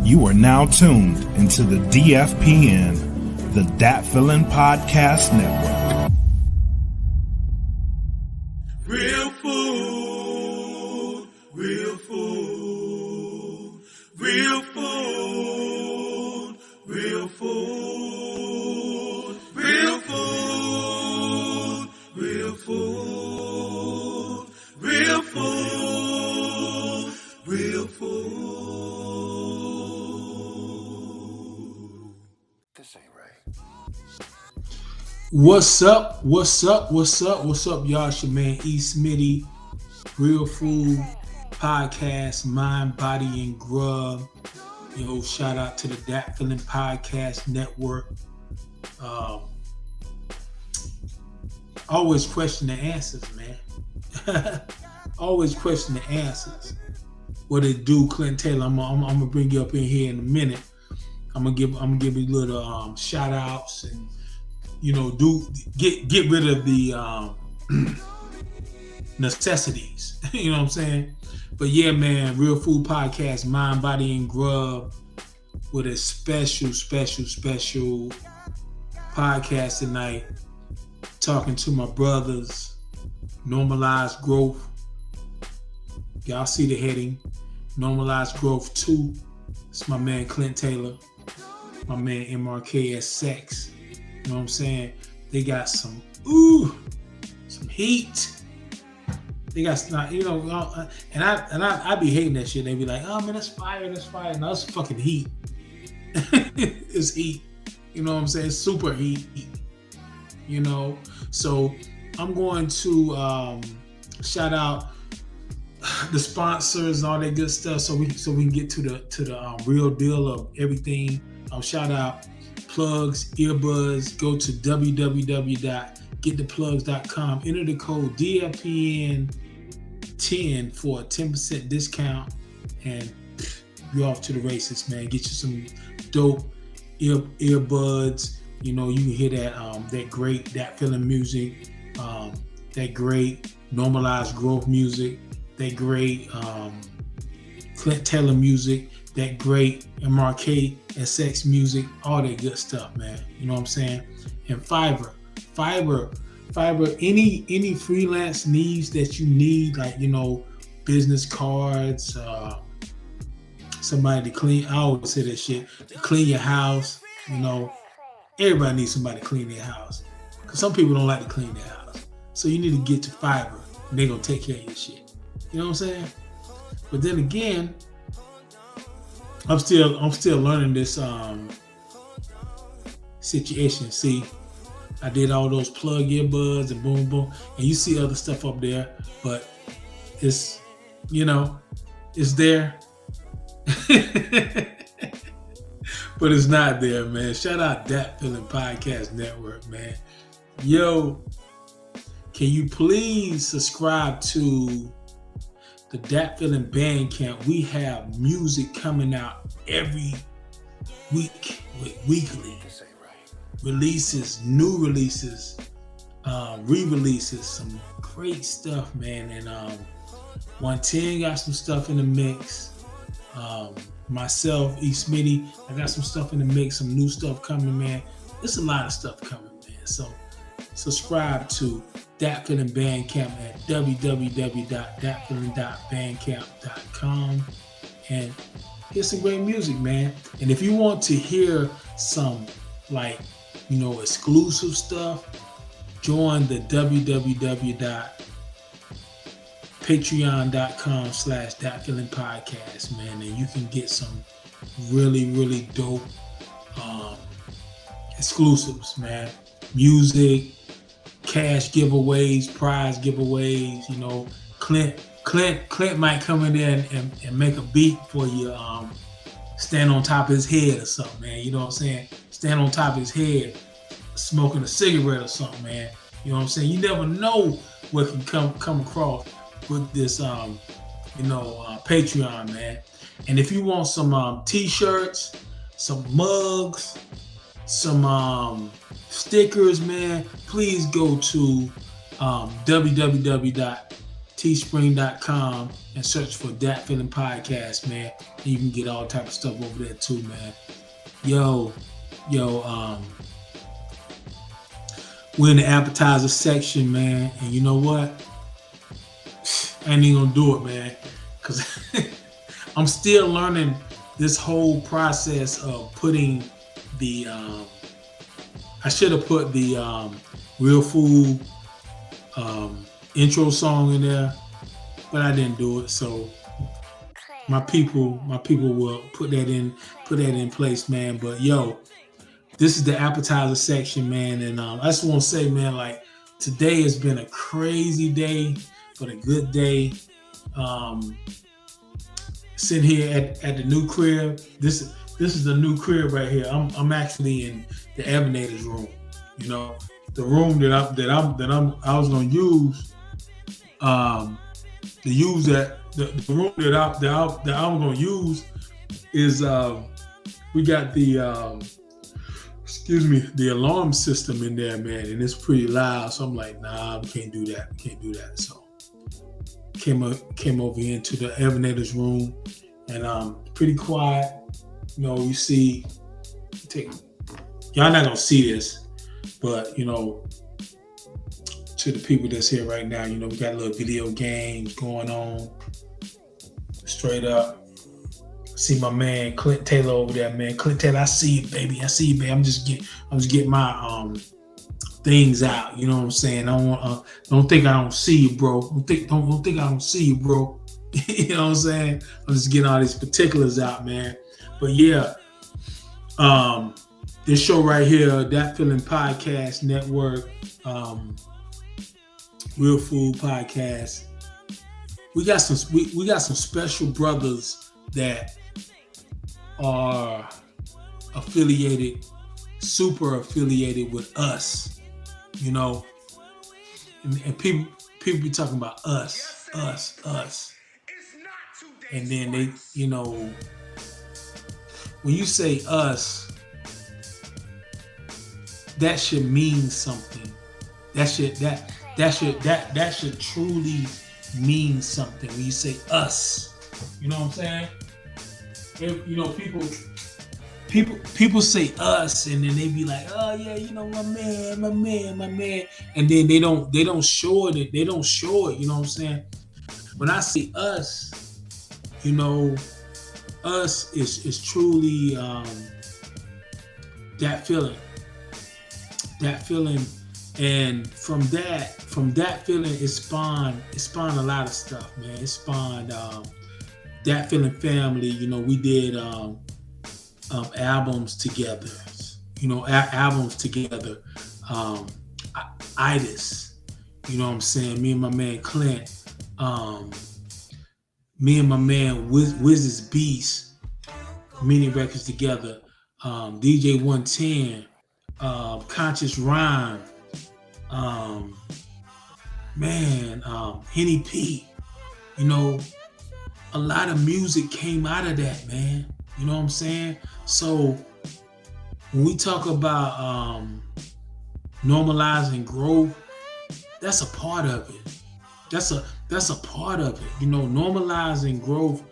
You are now tuned into the DFPN, the Datfeelin Podcast Network. Real food, real food, real food, real food, real food, real food, real food, real food. This ain't right. What's up, y'all? It's your man Smitty, Real Food Podcast, Mind, Body, and Grub. Yo, shout out to the Datfeelin Podcast Network. Always question the answers, man. Always question the answers. What it do, Clint Taylor? I'm gonna bring you up in here in a minute. I'm gonna give you little shout outs and get rid of the necessities. You know what I'm saying? But yeah, man, Real Food Podcast, Mind, Body, and Grub, with a special podcast tonight. Talking to my brothers, Normalized Growth. Y'all see the heading, Normalized Growth 2. It's my man Clint Taylor, my man NRMLZ Section. You know what I'm saying? They got some heat. They got, and I be hating that shit. They be like, oh man, that's fire. No, it's fucking heat. It's heat. You know what I'm saying? Super heat. You know, so I'm going to shout out the sponsors and all that good stuff, so we can get to the real deal of everything. Shout out plugs, earbuds. Go to www.gettheplugs.com. Enter the code DFPN10 for a 10% discount, and you're off to the races, man. Get you some dope earbuds. You know, you can hear that great Datfeelin music, that great Normalized Growth music, that great Clint Taylor music, that great NRMLZ GRWTH music, all that good stuff, man. You know what I'm saying? And Fiverr, any freelance needs that you need, like, business cards, somebody to clean. I always say that shit, to clean your house. Everybody needs somebody to clean their house, because some people don't like to clean their house. So you need to get to Fiverr, and they're gonna take care of your shit. You know what I'm saying? But then again, I'm still learning this situation. See, I did all those plug earbuds and boom, and you see other stuff up there, but it's there. But it's not there, man. Shout out Datfeelin Podcast Network, man. Yo, can you please subscribe to the Datfeelin Bandcamp? We have music coming out every week, weekly releases, new releases, re-releases, some great stuff, man. And 110 got some stuff in the mix. Myself, Smitty, I got some stuff in the mix, some new stuff coming, man. There's a lot of stuff coming, man. So subscribe to Datfeelin Bandcamp at www.datfeelin.bandcamp.com and hear some great music, man. And if you want to hear some exclusive stuff, join the www.patreon.com/Datfeelin Podcast, man, and you can get some really dope exclusives, man. Music, cash giveaways, prize giveaways. Clint might come in there and make a beat for you. Stand on top of his head or something, man. You know what I'm saying? Stand on top of his head, smoking a cigarette or something, man. You know what I'm saying? You never know what can come across with this, Patreon, man. And if you want some t-shirts, some mugs, some stickers, man, please go to teespring.com and search for Datfeelin Podcast, man. And you can get all type of stuff over there too, man. Yo, we're in the appetizer section, man. And you know what? I ain't even gonna do it, man. Cause I'm still learning this whole process of putting the I should have put the Real+Food intro song in there, but I didn't do it. So my people will put that in place, man. But yo, this is the appetizer section, man. And I just want to say, man, like today has been a crazy day, but a good day. Sitting here at the new crib. This is the new crib right here. I'm actually in the Evanators room. You know, the room that I was gonna use. The room that I'm gonna use is we got the the alarm system in there, man, and it's pretty loud. So I'm like, nah, we can't do that. So came over here into the Evanators room, and pretty quiet. You know, you see, y'all not gonna see this, but you know, to the people that's here right now, you know, we got a little video games going on. Straight up. See my man Clint Taylor over there, man. Clint Taylor, I see you, baby. I'm just getting my things out. You know what I'm saying? Don't think I don't see you, bro. Don't think I don't see you, bro. You know what I'm saying? I'm just getting all these particulars out, man. But yeah, this show right here, Datfeelin Podcast Network, Real+Food Podcast. We got some special brothers that are super affiliated with us, you know, and people be talking about us, and then they, you know, when you say us, that should mean something. That should truly mean something when you say us. You know what I'm saying? If, you know, people say us, and then they be like, oh yeah, you know, my man, and then they don't show it. You know what I'm saying? When I say us, you know, us is truly Datfeelin, and from Datfeelin it spawned a lot of stuff, man. It spawned Datfeelin family. You know, we did albums together. You know, albums together. Itis. You know what I'm saying? Me and my man Clint. Me and my man Wiz's Beast. Many records together. DJ 110. Conscious Rhyme. Henny P. You know, a lot of music came out of that, man. You know what I'm saying? So when we talk about normalizing growth, that's a part of it. That's a part of it. You know, normalizing growth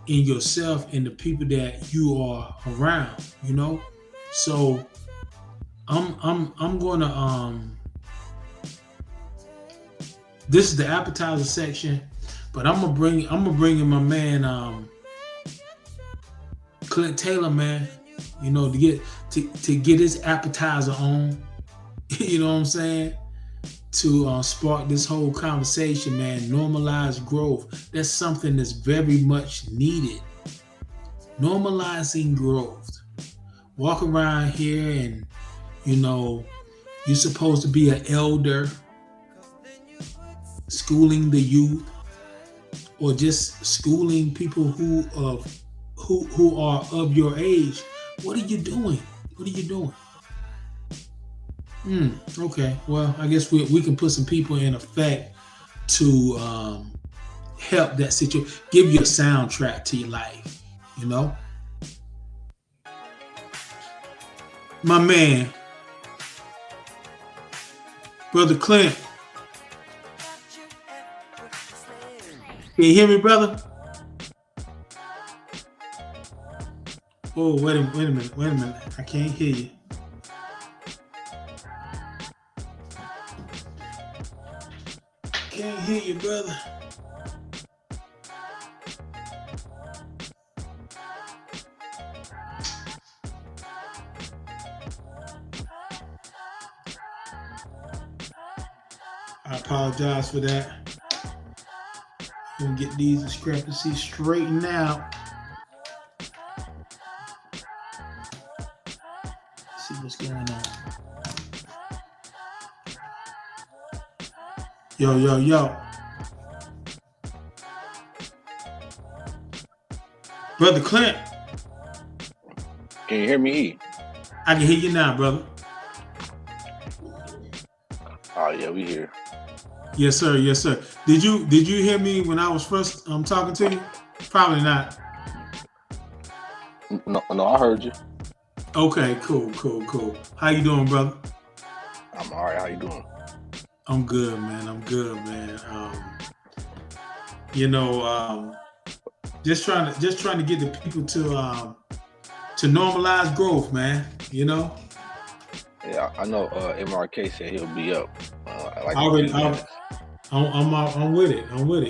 in yourself and the people that you are around. You know, so I'm gonna this is the appetizer section, but I'm gonna bring in my man Clint Taylor, man. You know, to get his appetizer on. You know what I'm saying? To spark this whole conversation, man. Normalize growth. That's something that's very much needed. Normalizing growth. Walk around here and, you know, you're supposed to be an elder, schooling the youth, or just schooling people who are of your age. What are you doing? Okay, well, I guess we can put some people in effect to help that situation, give you a soundtrack to your life, you know? My man, Brother Clint, Can you hear me, brother? Oh, wait a minute. I can't hear you. Can't hear you, brother. I apologize for that. We'll get these discrepancies straightened out. Let's see what's going on. Yo. Brother Clint. Can you hear me? I can hear you now, brother. Oh yeah, we here. Yes, sir. Did you hear me when I was first talking to you? Probably not. No, I heard you. Okay, cool. How you doing, brother? I'm all right. How you doing? I'm good, man. Just trying to get the people to normalize growth, man. You know. Yeah, I know. MRK said he'll be up. I'm with it.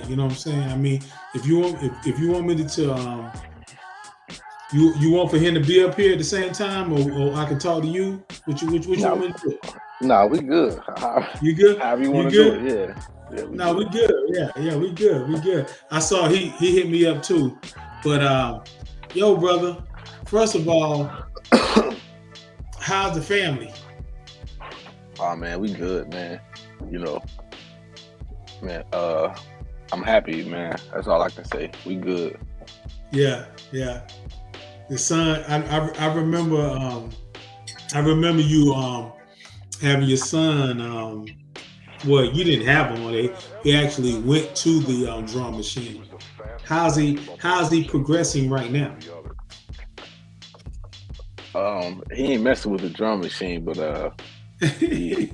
You know what I'm saying? I mean, if you want me to you want for him to be up here at the same time, or I can talk to you. Which you want me to do? No, we good. You good? However you want to do it, yeah. We good. Yeah, we good. I saw he hit me up too. But yo, brother, first of all, how's the family? Oh man, we good, man. You know, man, I'm happy, man. That's all I can say. We good. Yeah. The son, I remember you having your son. Well, you didn't have him on it. He actually went to the drum machine. How's he progressing right now? He ain't messing with the drum machine, but he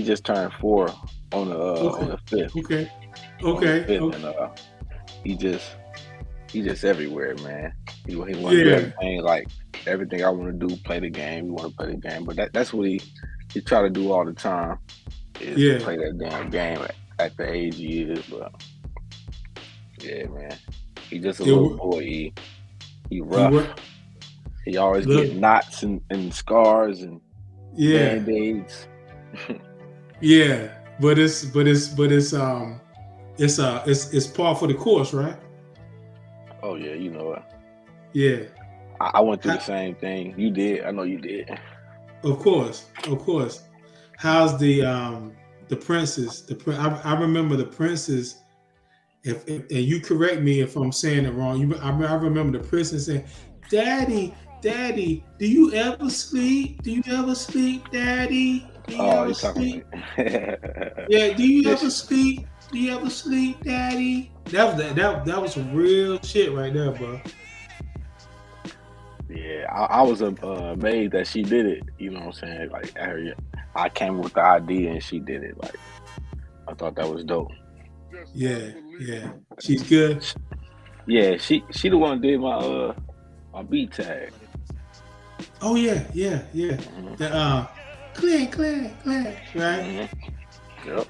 just turned 4 on the 5th. Okay. And he just everywhere, man. He want to do everything, like everything I want to do, play the game. We want to play the game, but that's what he try to do all the time is play that damn game at the age he is. But yeah, man, he just a little boy. He rough. He always get knots and scars and band-aids. Yeah, but it's par for the course, right? Oh yeah, you know it. Yeah. I went through the same thing. You did. I know you did. Of course. How's the princess? I remember the princess. If and you correct me if I'm saying it wrong. I remember the princess saying, "Daddy, do you ever sleep? Daddy? Do you ever sleep? Yeah. Do you ever sleep? Daddy?" That was some real shit right there, bro. Yeah, I was amazed that she did it. You know what I'm saying? Like, I came with the idea and she did it. Like, I thought that was dope. Yeah. She's good. Yeah, she the one who did my beat tag. Oh yeah. Mm-hmm. The Clint, right? Mm-hmm.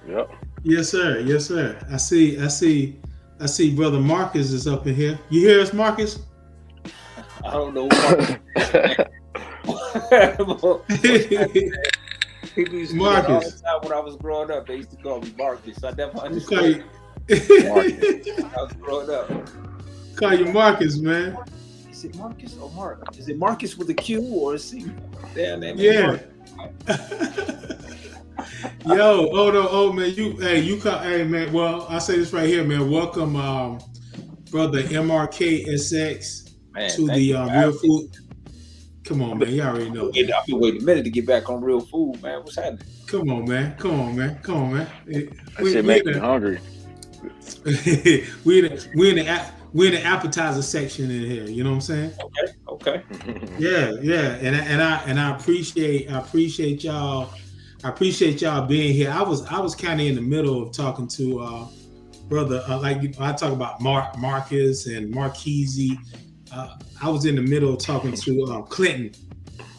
Yep. Yes, sir. I see. Brother Marcus is up in here. You hear us, Marcus? I don't know. People used to Marcus. All the time when I was growing up, they used to call me Marcus. I never understood. Marcus. I was growing up. Call you Marcus, man. Is it Marcus or Mark? Is it Marcus with a Q or a C? Damn, that yeah. Yo, man, hey man. Well, I say this right here, man. Welcome, brother MRK SX to the Real+Food. Come on, man. You already know. I've been waiting a minute to get back on Real+Food, man. What's happening? Come on, man. That shit make me hungry. we're in the appetizer section in here. You know what I'm saying? Okay. Yeah. And I appreciate y'all. I appreciate y'all being here. I was kind of in the middle of talking to brother, like I talk about Marcus and Marquise. I was in the middle of talking to Clinton.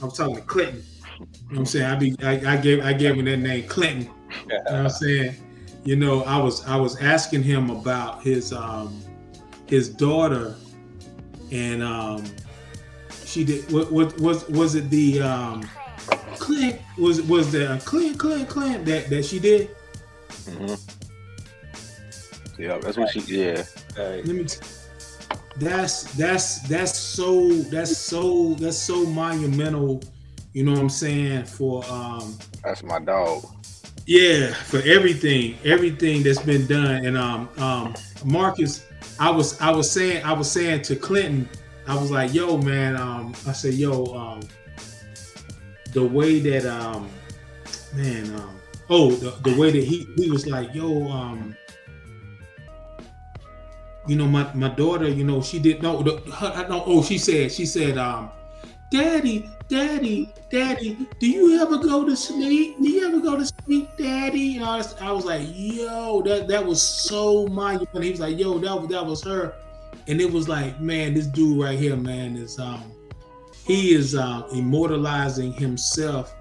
I was talking to Clinton. You know what I'm saying? I gave him that name, Clinton. You know what I'm saying? You know, I was asking him about his daughter, and she did. Was it the Clint? Was the Clint that she did? Mm-hmm. Yeah, that's what she. Yeah. Let me. That's so monumental. You know what I'm saying? For that's my dog. Yeah, for everything that's been done. And Marcus, I was saying to Clinton, I was like, yo, man, I said, yo, the way that the way that he was like, yo, you know, my daughter, you know, she did she said, Daddy, do you ever go to sleep? Do you ever go to sleep, Daddy? And I was like, yo, that was so monumental. He was like, yo, that was her. And it was like, man, this dude right here, man, is he is immortalizing himself.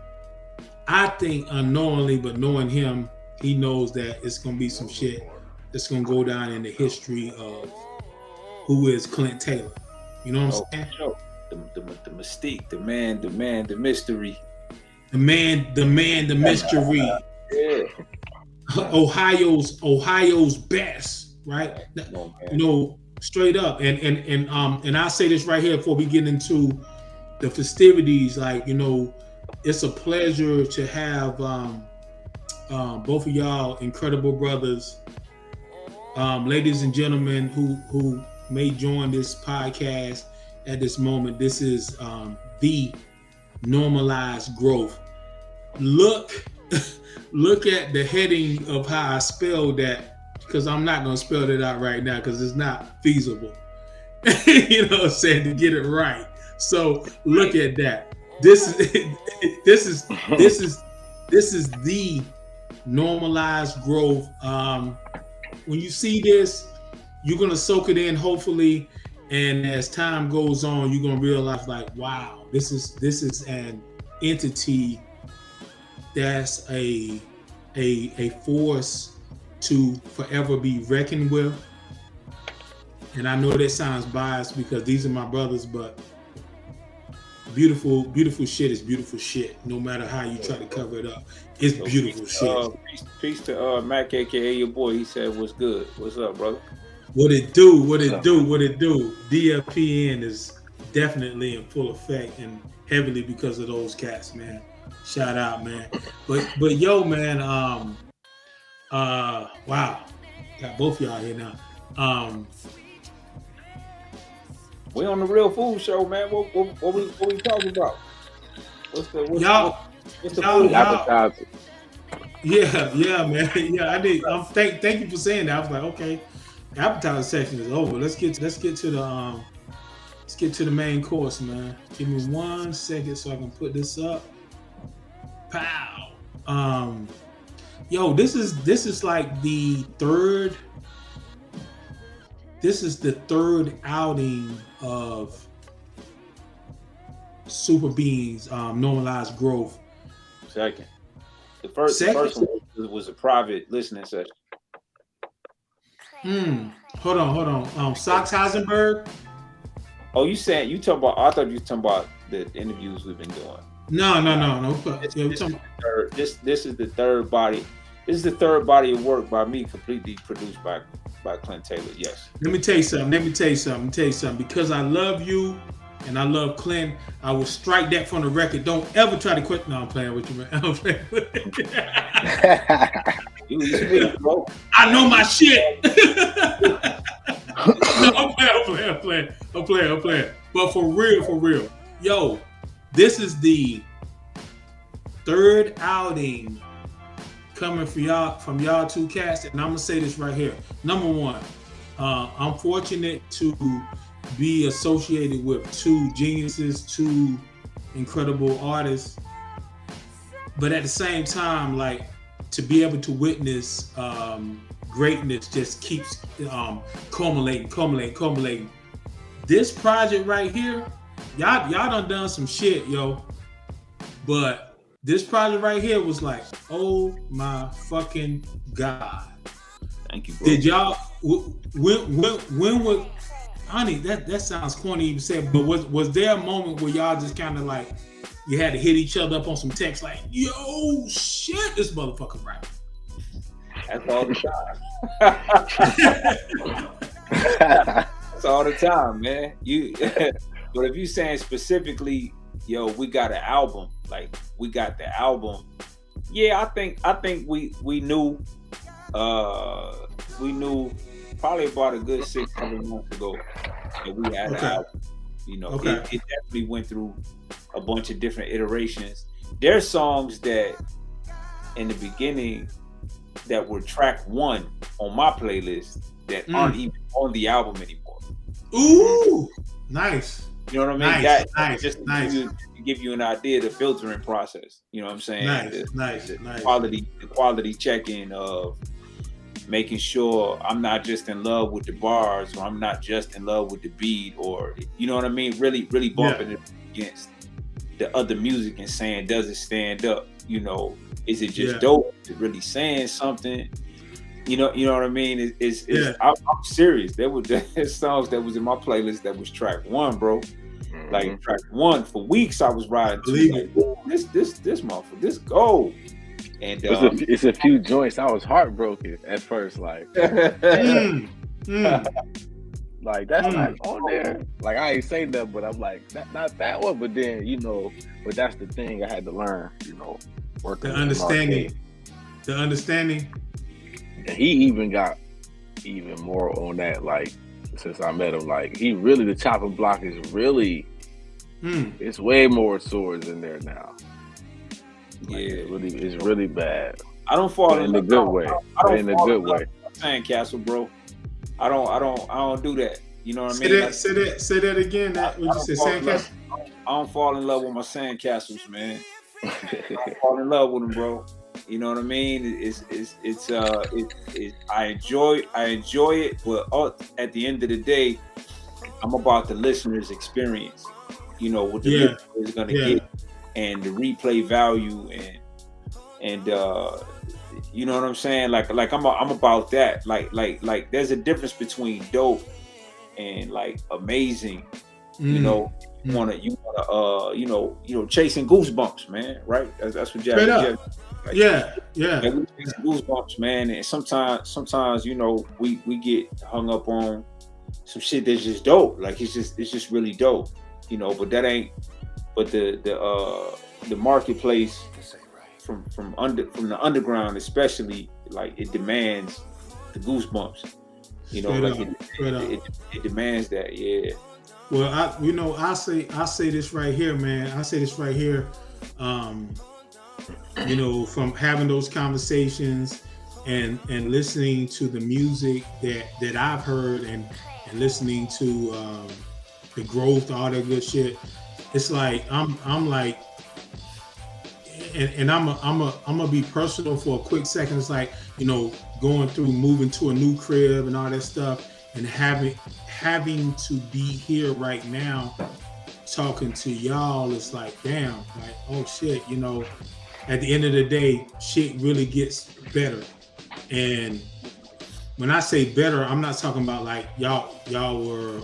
I think unknowingly, but knowing him, he knows that it's gonna be some shit that's gonna go down in the history of who is Clint Taylor. You know what I'm saying? Sure. The mystique, the man, the mystery. The mystery. Yeah. Ohio's best, right? You know, straight up. And I'll say this right here before we get into the festivities. Like, you know, it's a pleasure to have both of y'all incredible brothers, ladies and gentlemen who may join this podcast at this moment. This is the Normalized Growth. Look at the heading of how I spelled that, because I'm not going to spell it out right now because it's not feasible. You know what I'm saying, to get it right. So look at that. This is the Normalized Growth. When you see this, you're going to soak it in, hopefully. And as time goes on, you're gonna realize, like, wow, this is an entity that's a force to forever be reckoned with. And I know that sounds biased because these are my brothers, but beautiful shit is beautiful shit. No matter how you try to cover it up, it's beautiful shit. Peace to Mac, aka your boy. He said, "What's good? What's up, brother?" What it do? DFPN is definitely in full effect and heavily because of those cats, man. Shout out, man. But yo, man, wow, got both y'all here now. We on the Real Food Show, man. What we talking about? What's the food appetizer? Yeah, man. Yeah, I did. Thank you for saying that. I was like, okay. Appetizer section is over. Let's get to the main course, man. Give me 1 second so I can put this up. Pow. Yo, this is like the third. This is the third outing of Super Beans Normalized Growth. Second. The first one was a private listening session. Hold on. Sox Heisenberg. Oh, you talking about? I thought you were talking about the interviews we've been doing. No. This is the third body. This is the third body of work by me, completely produced by Clint Taylor. Yes. Let me tell you something. Because I love you and I love Clint, I will strike that from the record. Don't ever try to quit. No, I'm playing with you, man. I'm playing with you. I know my shit. No, I'm playing. But for real. Yo, this is the third outing coming from y'all two cats, and I'm gonna say this right here. Number one, I'm fortunate to be associated with two geniuses, two incredible artists, but at the same time, like, to be able to witness greatness just keeps culminating. This project right here, y'all done some shit, yo. But this project right here was like, oh my fucking God. Thank you, bro. Did y'all when would honey, that sounds corny even said, but was there a moment where y'all just kind of like you had to hit each other up on some text like, yo, shit, this motherfucker right? That's all the time. That's all the time, man. But if you saying specifically, yo, we got an album, like we got the album. Yeah, I think we knew probably about a good 600 months ago that we had an album. You know, it definitely went through a bunch of different iterations. There's songs that in the beginning that were track 1 on my playlist that aren't even on the album anymore. Ooh, nice. You know what I mean? Nice. To give you an idea of the filtering process. You know what I'm saying? Nice. The quality checking of making sure I'm not just in love with the bars, or I'm not just in love with the beat, or you know what I mean? Really bumping it against the other music and saying, does it stand up? You know, is it just dope? Is it really saying something? You know what I mean? I'm serious. There were songs that was in my playlist that was track 1, bro. Mm-hmm. Like track 1 for weeks I was riding to. Like, this motherfucker, this gold. And it's a few joints I was heartbroken at first, like like that's not on there. Like I ain't saying that, but I'm like not that one. But then but that's the thing I had to learn. Working the understanding. And he even got even more on that. Like since I met him, like he really the chopping block is really it's way more swords in there now. Like, it's really bad. I don't fall in a good way. In a good way. Sandcastle, bro. I don't do that. You know what I mean? Say that again. What you say, Sandcastle? I don't fall in love with my sandcastles, man. I don't fall in love with them, bro. You know what I mean? I enjoy it, but at the end of the day, I'm about the listener's experience. You know what the listener is gonna get, and the replay value, and you know what I'm saying? Like I'm about that. Like there's a difference between dope and like amazing. You know, you wanna chasing goosebumps, man. Right? That's what Jack. Like, goosebumps, man. And sometimes we get hung up on some shit that's just dope. Like it's just really dope. But that ain't. But the marketplace from the underground, especially, like it demands the goosebumps. It demands that. Yeah. Well, I say this right here, man. I say this right here. From having those conversations and listening to the music that I've heard and listening to the growth, all that good shit. It's like I'm like, and I'm gonna be personal for a quick second. It's like going through moving to a new crib and all that stuff, and having to be here right now, talking to y'all. It's like damn, like oh shit, At the end of the day, shit really gets better. And when I say better, I'm not talking about like y'all were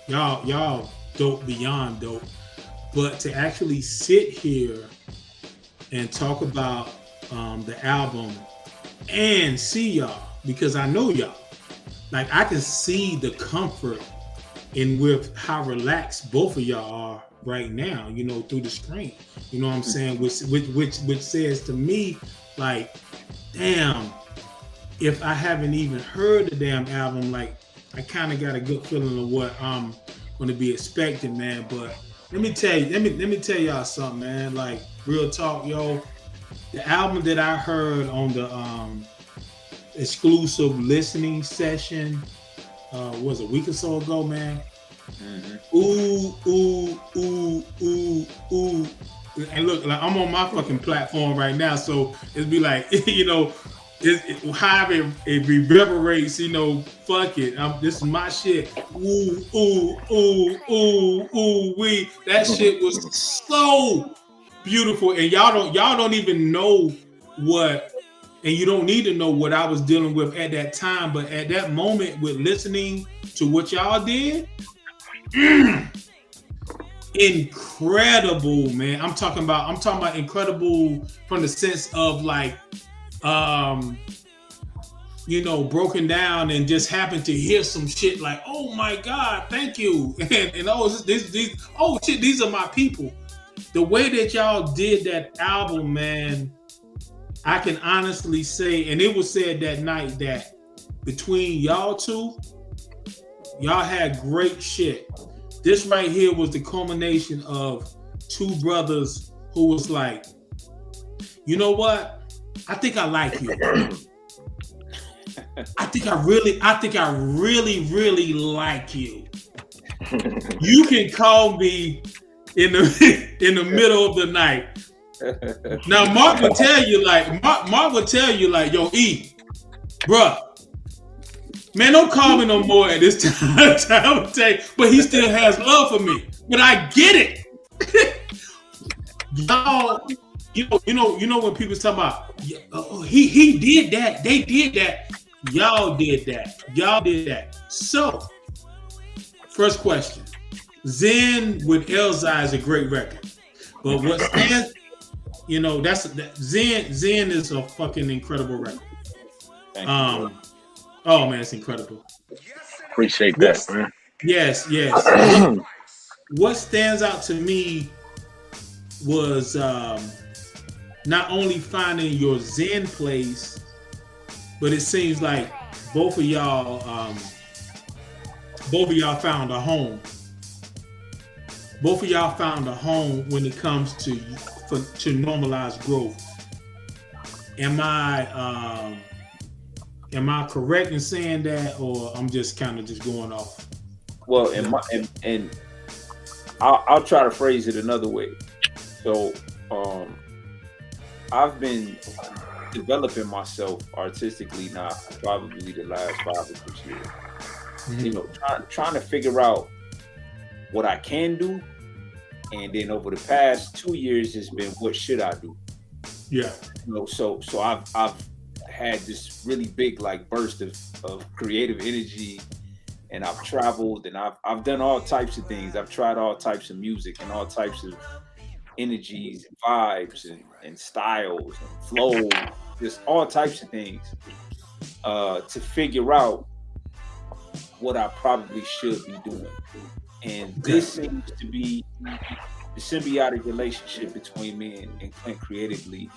y'all dope beyond dope. But to actually sit here and talk about the album and see y'all, because I know y'all, like I can see the comfort in with how relaxed both of y'all are right now, through the screen. You know what I'm saying? Which says to me, like, damn, if I haven't even heard the damn album, like I kind of got a good feeling of what I'm going to be expecting, man. But let me tell y'all something, man. Like real talk, yo. The album that I heard on the exclusive listening session was a week or so ago, man. Mm-hmm. Ooh. And look, like I'm on my fucking platform right now, so it'd be like, how it reverberates, you know, fuck it. This is my shit. Ooh, ooh, ooh, ooh, ooh, wee. That shit was so beautiful. And y'all don't even know what, and you don't need to know what I was dealing with at that time. But at that moment, with listening to what y'all did, incredible, man. I'm talking about incredible from the sense of like, you know, broken down and just happened to hear some shit like, oh my God, thank you. And oh, oh shit, these are my people. The way that y'all did that album, man, I can honestly say, and it was said that night that between y'all two, y'all had great shit. This right here was the culmination of two brothers who was like, you know what? I think I like you. I think I really, really like you. You can call me in the middle of the night. Now Mark would tell you like, yo, E, bruh, man, don't call me no more at this time of day. But he still has love for me. But I get it. Y'all, you know when people talk about he did that, they did that, y'all did that. So, first question: Zen with Elzhi is a great record, but what stands, you know, Zen is a fucking incredible record. Oh man, it's incredible. Appreciate that, man. Yes. What stands out to me was not only finding your Zen place, but it seems like both of y'all found a home. Both of y'all found a home when it comes to normalize growth. Am I correct in saying that, or I'm just kind of just going off? Well, and I'll try to phrase it another way. So, I've been developing myself artistically now for probably the last 5 or 6 years. Mm-hmm. You know, trying to figure out what I can do, and then over the past 2 years, it's been what should I do? Yeah. You know, so I've had this really big like burst of creative energy, and I've traveled and I've done all types of things. I've tried all types of music and all types of energies and vibes and styles and flows, just all types of things to figure out what I probably should be doing. And this seems to be the symbiotic relationship between me and Clint creatively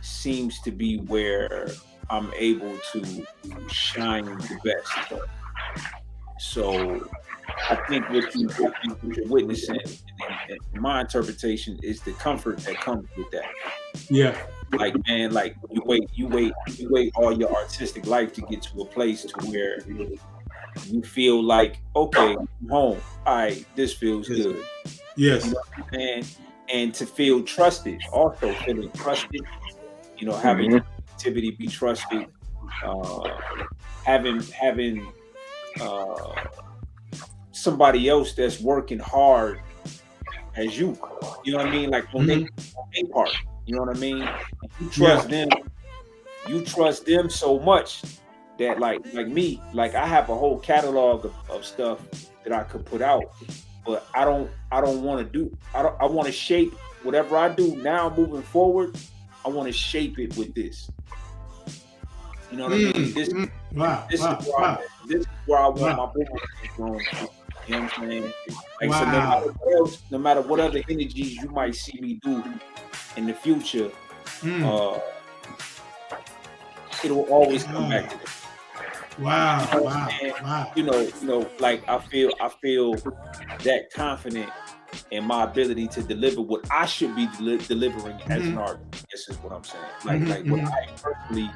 seems to be where I'm able to shine the best. So I think what you're witnessing, and my interpretation, is the comfort that comes with that. Yeah. Like, man, like you wait all your artistic life to get to a place to where you feel like, okay, I'm home. All right, this feels good. Yes. You know what I'm saying? And to feel trusted, also feeling trusted, you know, having activity be trusted, having somebody else that's working hard as you know what I mean? Like on their part, you know what I mean? You trust them. You trust them so much that like me, like I have a whole catalog of stuff that I could put out, but I don't want to do. I want to shape whatever I do now moving forward. I want to shape it with this. You know what I mean? This is where I want my business to go. You know what I'm saying? Like, so no matter what other energies you might see me do in the future, it'll always come back to this. Wow. You know, like I feel that confident in my ability to deliver what I should be delivering as an artist. This is what I'm saying. Like what I personally,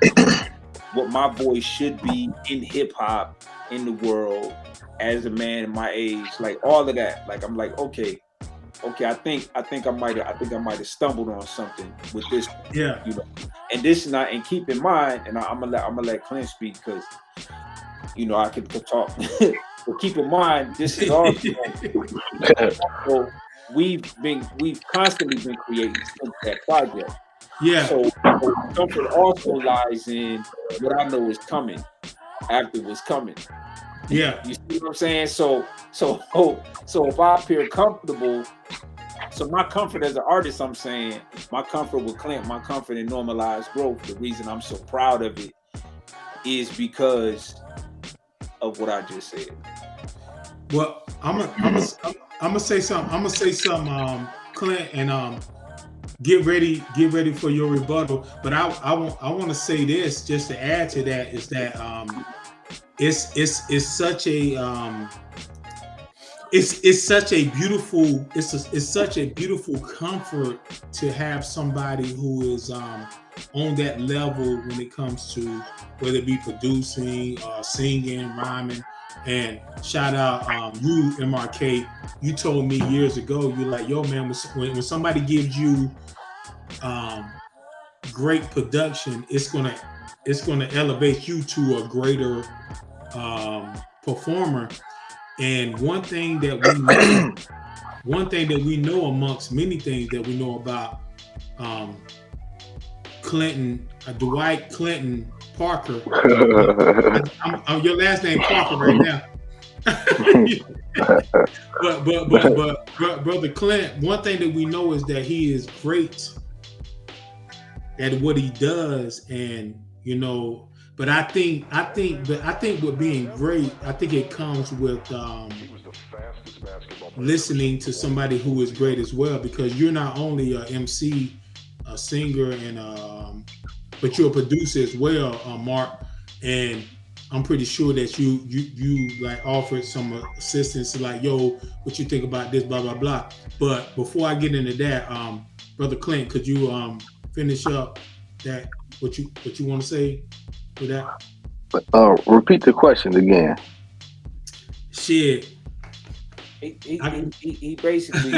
what my voice should be in hip hop, in the world, as a man in my age, like all of that. Like I'm like, okay, okay, I think I might have stumbled on something with this. Yeah. You know, and this not, and keep in mind, and I'm gonna let Clint speak because you know I can talk. But keep in mind, this is also we've constantly been creating since that project. Yeah. So comfort also lies in what I know is coming after what's coming. Yeah. You see what I'm saying? So if I appear comfortable, so my comfort as an artist, I'm saying my comfort with Clint, my comfort in Normalized Growth, the reason I'm so proud of it is because of what I just said. Well, I'm gonna say something. Clint, and get ready for your rebuttal. But I want to say this just to add to that is that it's such a it's such a beautiful comfort to have somebody who is on that level when it comes to whether it be producing, singing, rhyming. And shout out you, MRK. You told me years ago, you're like, yo, man, when somebody gives you great production, it's gonna elevate you to a greater performer. And one thing that we know amongst many things that we know about Clinton, Dwight Clinton Parker. I'm your last name Parker right now. but brother Clint, one thing that we know is that he is great at what he does, and you know. But I think with being great, I think it comes with listening to somebody who is great as well, because you're not only a MC, a singer, and but you're a producer as well, Mark. And I'm pretty sure that you like offered some assistance, like, yo, what you think about this, blah blah blah. But before I get into that, brother Clint, could you finish up that what you want to say for that? Repeat the question again. Shit. He basically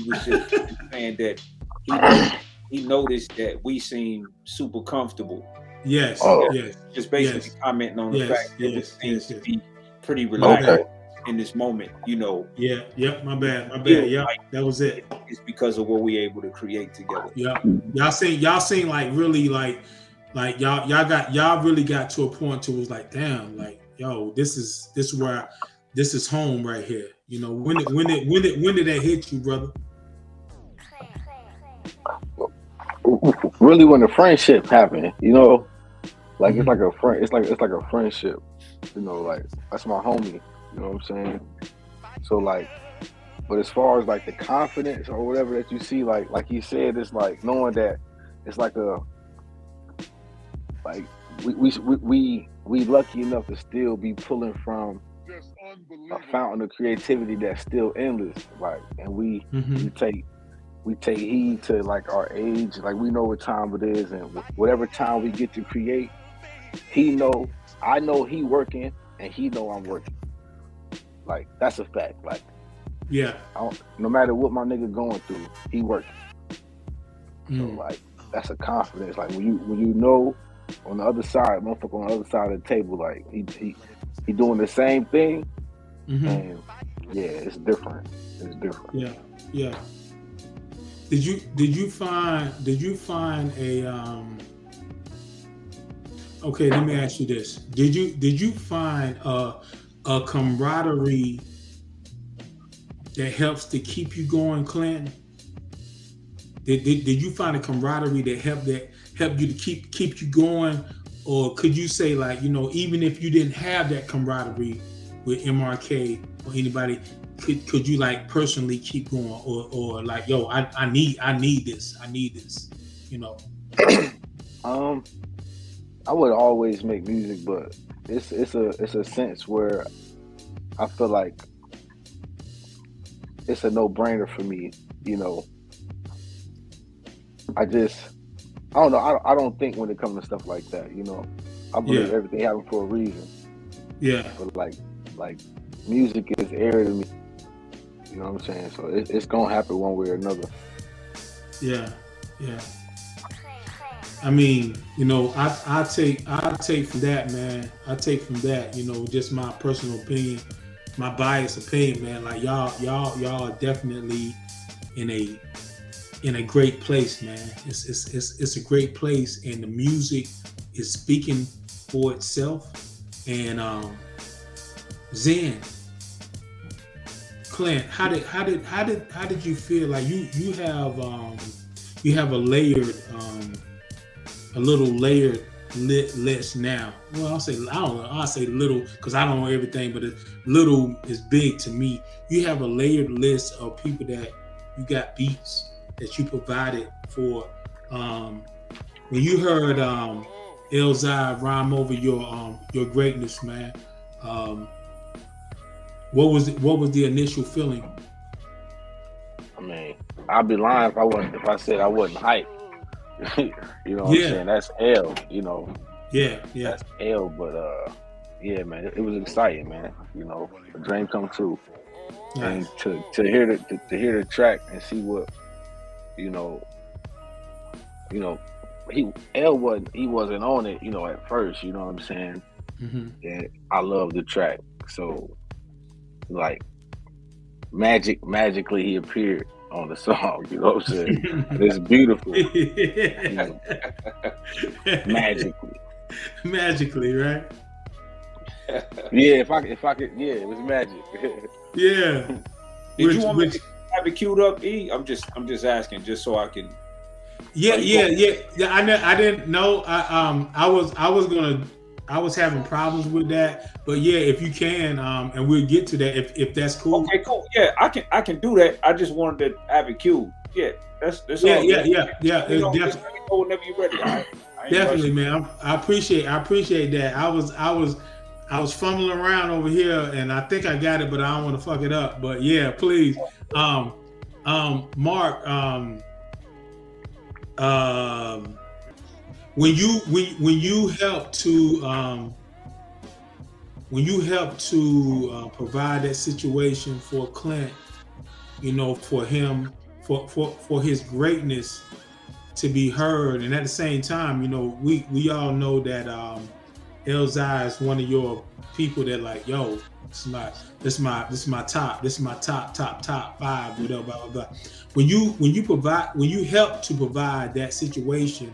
was just saying that he noticed that we seem super comfortable. Yes. Yes. Just basically commenting on the fact that it seems to be pretty relaxed in this moment, you know. Yeah. Yep. My bad. Yeah. Like, that was it. It's because of what we're able to create together. Yeah. Y'all seem like really like y'all really got to a point to it was like, damn, like, yo, this is home right here. You know, when did that hit you, brother? Really, when the friendship happened, you know, like it's like a friend. It's like a friendship. You know, like that's my homie. You know what I'm saying? So like, but as far as like the confidence or whatever that you see, like he said, it's like knowing that it's like we lucky enough to still be pulling from a fountain of creativity that's still endless. Like, and we take heed to like our age. Like we know what time it is, and whatever time we get to create, I know he working, and he know I'm working. Like that's a fact. Like, yeah, no matter what my nigga going through, he working. So like that's a confidence. Like when you know on the other side, motherfucker on the other side of the table, like he doing the same thing, and yeah, it's different. It's different. Yeah. Did you find a okay, let me ask you this. Did you find a camaraderie that helps to keep you going, Clint? Did you find a camaraderie that helped you to keep you going? Or could you say, like, you know, even if you didn't have that camaraderie with MRK or anybody, could you like personally keep going, or like, yo, I need this, you know? I would always make music, but it's a sense where I feel like it's a no-brainer for me, you know. I don't know. I don't think when it comes to stuff like that, you know. I believe everything happened for a reason. Yeah. But like music is air to me. You know what I'm saying? So it's gonna happen one way or another. Yeah. I mean, you know, I take from that, man. I take from that, you know, just my personal opinion, my biased opinion, man. Like y'all are definitely in a great place, man. It's a great place, and the music is speaking for itself. And Zen, Clint, how did you feel? Like you have a layered a little layered list now. Well, I'll say little because I don't know everything, but little is big to me. You have a layered list of people that you got beats that you provided for. When you heard Elzhi rhyme over your greatness, man, what was the initial feeling? I mean, I'd be lying if I said I wasn't hyped. You know what I'm saying? That's L, you know. Yeah. That's L, but yeah, man, it was exciting, man. You know, a dream come true. Nice. And to hear the track and see what, you know, L wasn't on it, you know, at first, you know what I'm saying? Mm-hmm. And I love the track. So like magically he appeared on the song, you know what I'm saying? It's beautiful. You know, magically, right? Yeah, if I could, yeah, it was magic. Yeah. Did you want me to have it queued up, E? I'm just asking, just so I can. Yeah. I didn't know. I was having problems with that, but yeah, if you can, and we'll get to that if that's cool. Okay, cool. Yeah, I can do that. I just wanted to have it queued. Yeah, that's yeah. all. Yeah. Definitely. Just let me know whenever you're ready. Definitely, man. I appreciate that. I was fumbling around over here, and I think I got it, but I don't want to fuck it up. But yeah, please, Mark. When you help to provide that situation for Clint, you know, for him, for his greatness to be heard, and at the same time, you know, we all know that Elzhi is one of your people that like, yo, this is my top 5, whatever, blah blah blah. When you help to provide that situation,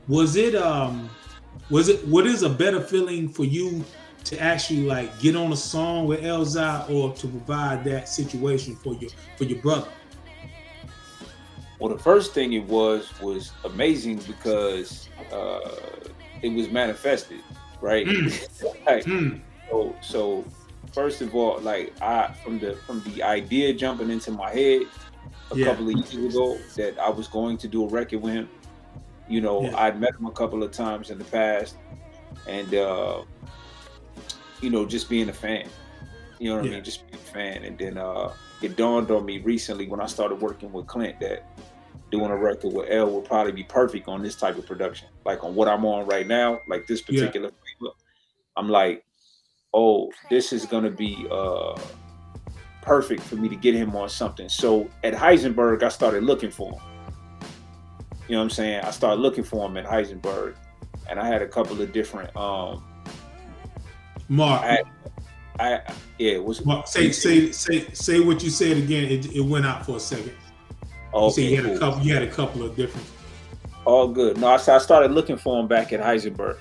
what is a better feeling for you to actually like get on a song with Elzhi or to provide that situation for your brother? Well, the first thing it was amazing because it was manifested, right? So first of all, like from the idea jumping into my head a couple of years ago that I was going to do a record with him. You know, I'd met him a couple of times in the past, and you know, just being a fan. You know what I mean? Just being a fan, and then it dawned on me recently when I started working with Clint that doing a record with L would probably be perfect on this type of production, like on what I'm on right now, like this particular flavor. I'm like, oh, this is gonna be perfect for me to get him on something. So at Heisenberg, I started looking for him. You know what I'm saying? I started looking for him at Heisenberg, and I had a couple of different. Mark, Mark, say what you said again. It went out for a second. Okay, you had a couple of different. All good. No, I started looking for him back at Heisenberg.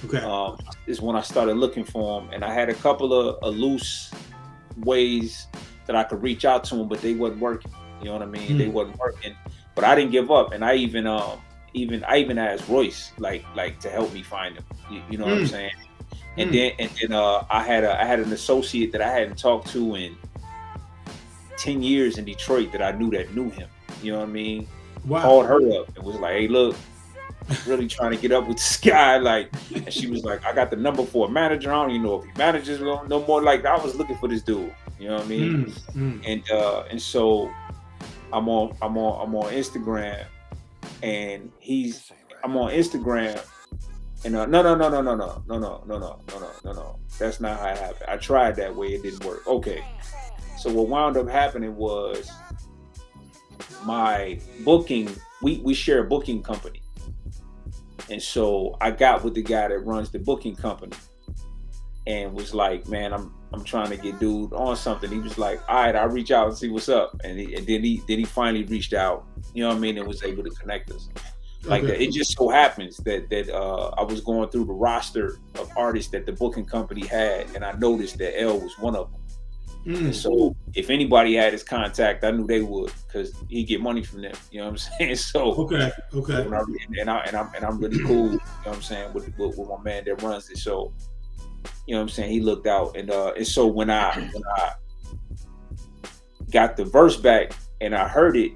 Okay. Is when I started looking for him, and I had a couple of loose ways that I could reach out to him, but they wasn't working. You know what I mean? They wasn't working, but I didn't give up, and I even asked Royce like to help me find him. You know what I'm saying? And then I had an associate that I hadn't talked to in 10 years in Detroit that I knew him. You know what I mean? Wow. Called her up and was like, hey, look, I'm really trying to get up with this guy. Like, and she was like, I got the number for a manager. I don't even know if he manages no more. Like, I was looking for this dude. You know what I mean? And so I'm on Instagram, and I'm on Instagram, and no. That's not how it happened. I tried that way, it didn't work. Okay. So what wound up happening was my booking. We share a booking company, and so I got with the guy that runs the booking company, and was like, "Man, I'm trying to get dude on something." He was like, "All right, I'll reach out and see what's up." And then he finally reached out, you know what I mean, and was able to connect us. Like that. It just so happens that I was going through the roster of artists that the booking company had, and I noticed that L was one of them. And so if anybody had his contact, I knew they would, because he get money from them. You know what I'm saying? So Okay. And I'm really cool. You know what I'm saying, with my man that runs it. So you know what I'm saying, he looked out, and so when I got the verse back and I heard it,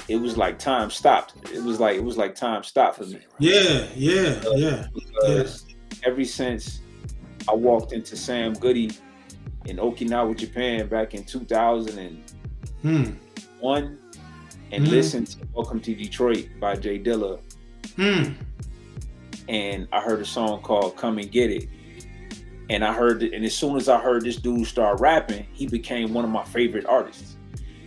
it was like time stopped. It was like time stopped for me. Yeah. Because ever since I walked into Sam Goody in Okinawa, Japan back in 2001 and listened to Welcome to Detroit by Jay Dilla. And I heard a song called Come and Get It. And I heard it, and as soon as I heard this dude start rapping, he became one of my favorite artists.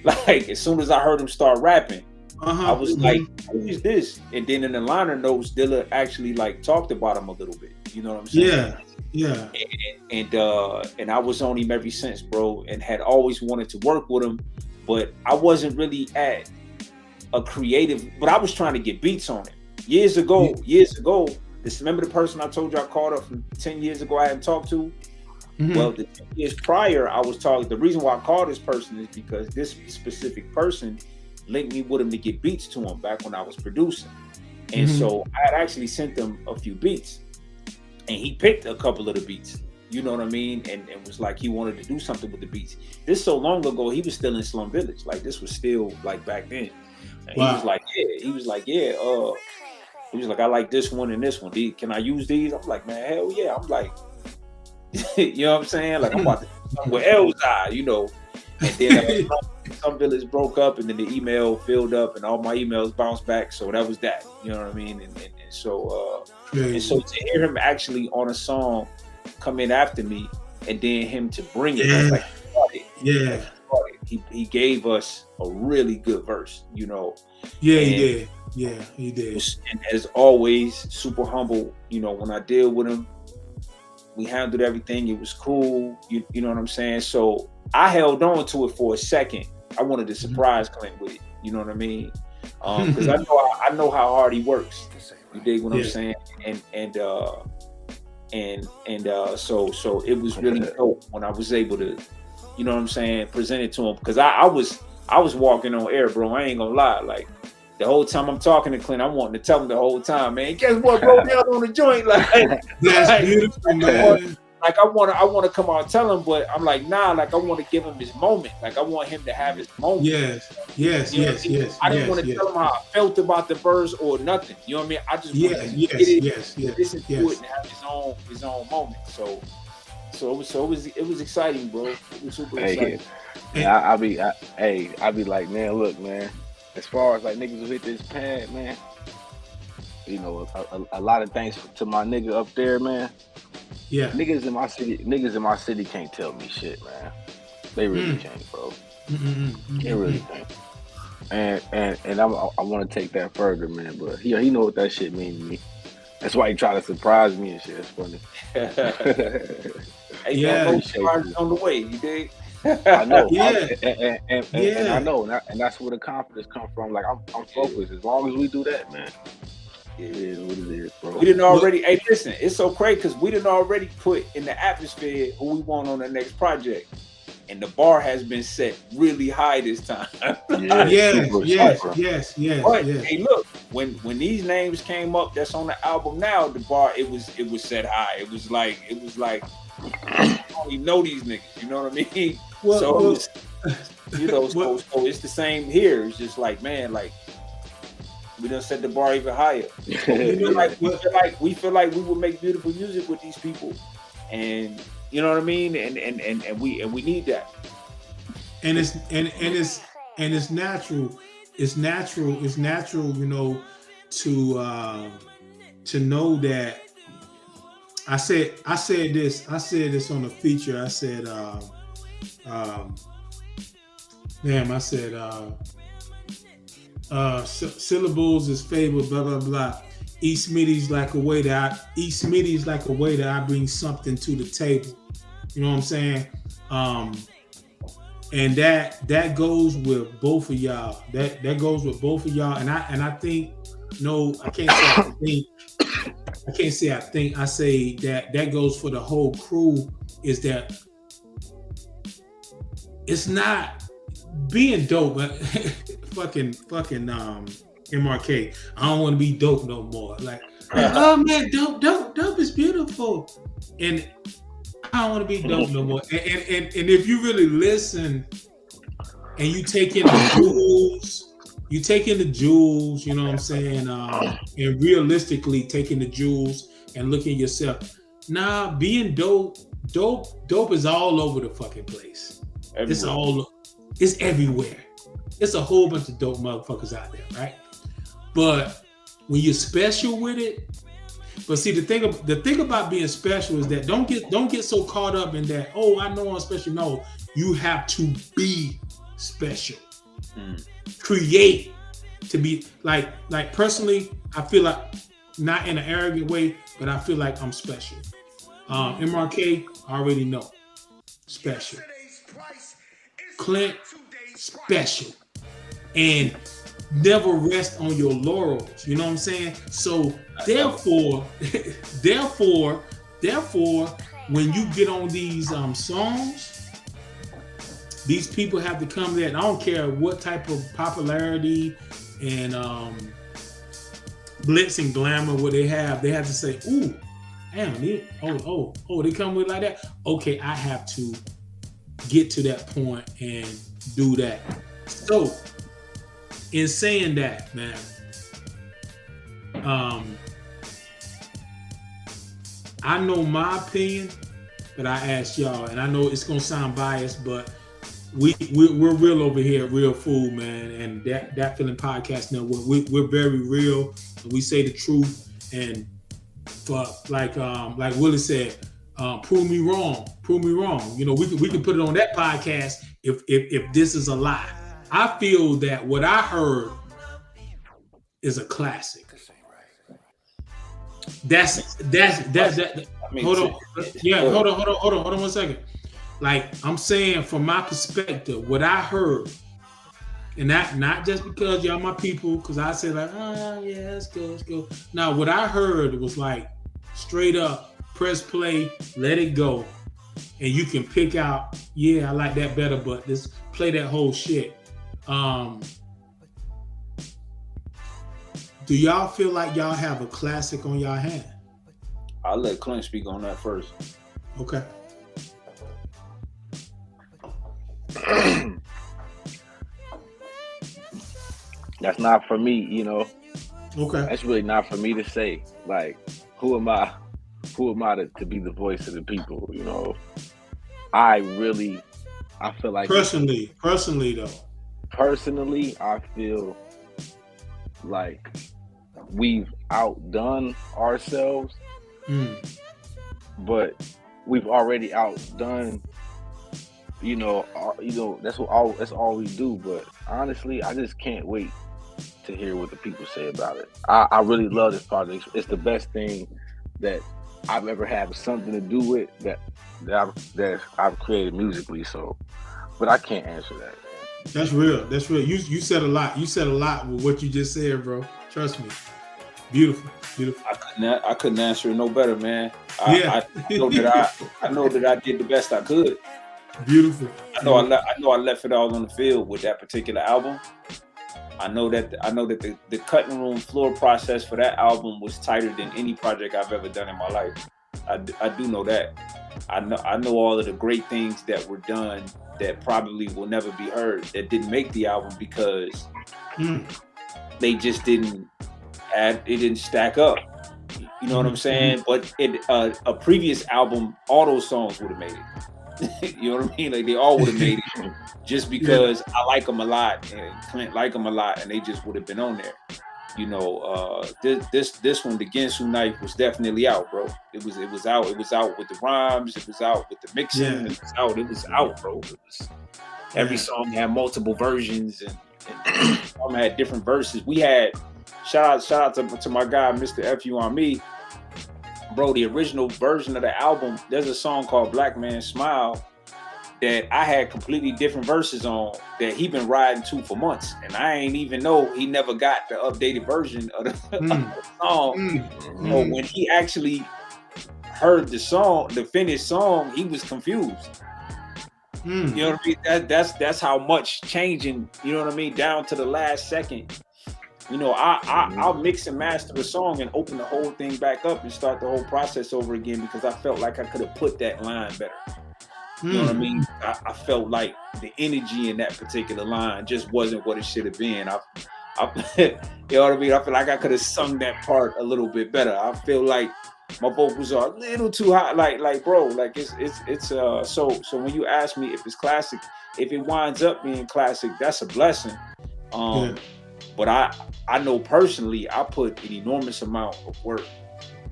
Like, as soon as I heard him start rapping, I was like, who is this? And then in the liner notes, Dilla actually like talked about him a little bit. You know what I'm saying? Yeah. And I was on him ever since, bro, and had always wanted to work with him, but I wasn't really at a creative, but I was trying to get beats on it. Years ago, remember the person I told you I called up from 10 years ago I hadn't talked to? Well, the 10 years prior, I was talking. The reason why I called this person is because this specific person linked me with him to get beats to him back when I was producing. And so I had actually sent him a few beats, and he picked a couple of the beats. You know what I mean? And was like, he wanted to do something with the beats. This so long ago, he was still in Slum Village. Like, this was still like back then. And he was like, I like this one and this one. Can I use these? I'm like, man, hell yeah. I'm like, you know what I'm saying? Like, I'm about to do something with Elzhi, you know. And then Slum Village broke up, and then the email filled up, and all my emails bounced back. So that was that. You know what I mean? And so to hear him actually on a song come in after me, and then him to bring it, he gave us a really good verse, you know. He did. And as always, super humble. You know, when I deal with him, we handled everything. It was cool. You know what I'm saying? So I held on to it for a second. I wanted to surprise Clint with it. You know what I mean? Because I know how hard he works. You dig what I'm saying? So it was really dope when I was able to, you know what I'm saying, present it to him, because I was walking on air, bro. I ain't gonna lie. Like, the whole time I'm talking to Clint, I'm wanting to tell him the whole time, man, guess what, bro? Down on the joint, like, that's beautiful, man. Like, I want to come out and tell him, but I'm like, nah. Like, I want to give him his moment. Like, I want him to have his moment. Yes. I didn't want to tell him how I felt about the verse or nothing. You know what I mean? I just wanted to get it, listen to it, and have his own moment. So it was exciting, bro. It was super exciting. I be like, man, look, man. As far as like niggas who hit this pad, man, you know, a lot of thanks to my nigga up there, man. Yeah. Niggas in my city can't tell me shit, man. They really can't, bro. They really can't. And I want to take that further, man. But he know what that shit means to me. That's why he try to surprise me and shit. It's funny. Surprise on the way, you dig? I know. And I know, and that's where the confidence come from. Like, I'm focused. As long as we do that, man. It is what it is, bro. We didn't already. Hey, listen, it's so crazy because we didn't already put in the atmosphere who we want on the next project, and the bar has been set really high this time. Yes. But hey, look, when these names came up, that's on the album now. The bar it was set high. It was like I don't even know these niggas. You know what I mean? So it's the same here. It's just like, man, like, we done set the bar even higher. We feel like we would make beautiful music with these people, and you know what I mean. And we need that. And it's natural. It's natural. You know, to know that. I said this on the feature. I said Damn, I said syllables is favored, blah blah blah. Smitty's like a way that I bring something to the table. You know what I'm saying? And that goes with both of y'all. That goes with both of y'all. And I think, no, I can't say I think. I can't say I think. I say that goes for the whole crew. Is that it's not being dope, but fucking MRK. I don't want to be dope no more. Like, oh man, dope is beautiful, and I don't want to be dope no more. And if you really listen and you take in the jewels, you know what I'm saying, and realistically taking the jewels and looking at yourself. Nah, being dope is all over the fucking place. Everywhere. It's everywhere. It's a whole bunch of dope motherfuckers out there, right? But when you're special with it, but see, the thing about being special is that don't get so caught up in that, oh, I know I'm special. No, you have to be special. Create to be like personally, I feel like, not in an arrogant way, but I feel like I'm special. MRK, I already know. Special. Clint, special. And never rest on your laurels. You know what I'm saying? So therefore, when you get on these songs, these people have to come there. And I don't care what type of popularity and blitz and glamour what they have to say, ooh, damn, they come with like that. Okay, I have to get to that point and do that. So in saying that, man, I know my opinion, but I asked y'all, and I know it's gonna sound biased, but we're real over here at Real+Food, man, and Datfeelin Podcast Network. We're very real, and we say the truth. And for like Willie said, prove me wrong. You know, we can put it on that podcast if this is a lie. I feel that what I heard is a classic. That's hold on. Yeah, hold on 1 second. Like, I'm saying from my perspective, what I heard, and that not just because y'all my people, because I said like, yeah, let's go. Now, what I heard was like straight up, press play, let it go, and you can pick out, yeah, I like that better, but just play that whole shit. Do y'all feel like y'all have a classic on y'all hand? I'll let Clint speak on that first. Okay. That's not for me, you know. Okay. That's really not for me to say. Like, who am I to be the voice of the people, you know? I feel like personally though. Personally, I feel like we've outdone ourselves, but we've already outdone, that's all we do. But honestly, I just can't wait to hear what the people say about it. I really love this project. It's the best thing that I've ever had something to do with that I've created musically. So, but I can't answer that. That's real. You said a lot. You said a lot with what you just said, bro. Trust me. Beautiful. I couldn't answer it no better, man. I know that I did the best I could. Beautiful. I know I left it all on the field with that particular album. I know that the cutting room floor process for that album was tighter than any project I've ever done in my life. I do know that. I know all of the great things that were done that probably will never be heard, that didn't make the album because they just didn't stack up. You know what I'm saying? But a previous album, all those songs would have made it. You know what I mean? Like, they all would have made it just because I like them a lot and Clint like them a lot, and they just would have been on there. You know, this one, the Ginsu knife, was definitely out, bro. It was out. It was out with the rhymes. It was out with the mixing. Yeah. It was out, bro. Every song had multiple versions, and some had different verses. We had shout out to my guy, Mr. FU on me. Bro, the original version of the album, there's a song called Black Man Smile that I had completely different verses on that he been riding to for months. And I ain't even know he never got the updated version of the song. So when he actually heard the song, the finished song, he was confused. You know what I mean? That's how much changing, you know what I mean, down to the last second. You know, I'll mix and master the song and open the whole thing back up and start the whole process over again because I felt like I could have put that line better. You know what I mean? I felt like the energy in that particular line just wasn't what it should have been. You know what I mean? I feel like I could have sung that part a little bit better. I feel like my vocals are a little too high. Like bro, like it's so when you ask me if it's classic, if it winds up being classic, that's a blessing. But I know personally, I put an enormous amount of work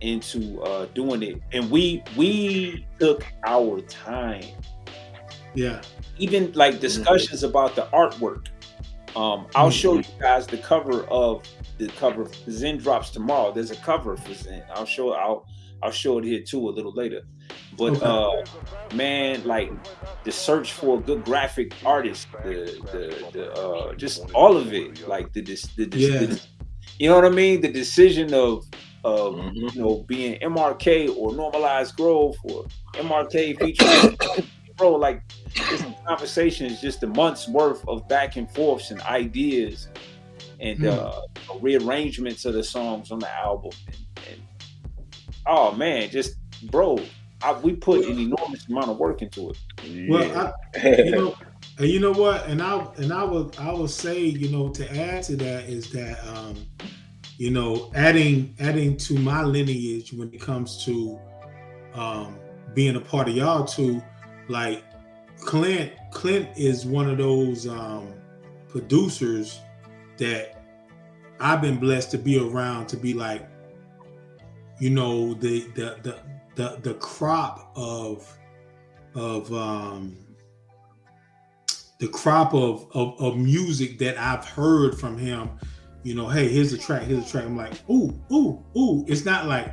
into doing it, and we took our time. Yeah. Even like discussions about the artwork. I'll show you guys the cover of Zen drops tomorrow. There's a cover for Zen. I'll show it here too a little later. But man, like the search for a good graphic artist, the just all of it, like the you know what I mean? The decision of you know, being MRK or Normalized Grove or MRK featuring bro, like this conversation is just a month's worth of back and forths and ideas and rearrangements of the songs on the album and oh man, just bro, we put an enormous amount of work into it. Well, you know what, and I will say, you know, to add to that is that you know, adding to my lineage when it comes to being a part of y'all too, like Clint is one of those producers that I've been blessed to be around, to be like, you know, the crop of music that I've heard from him. You know, hey, here's a track. I'm like, ooh. It's not like,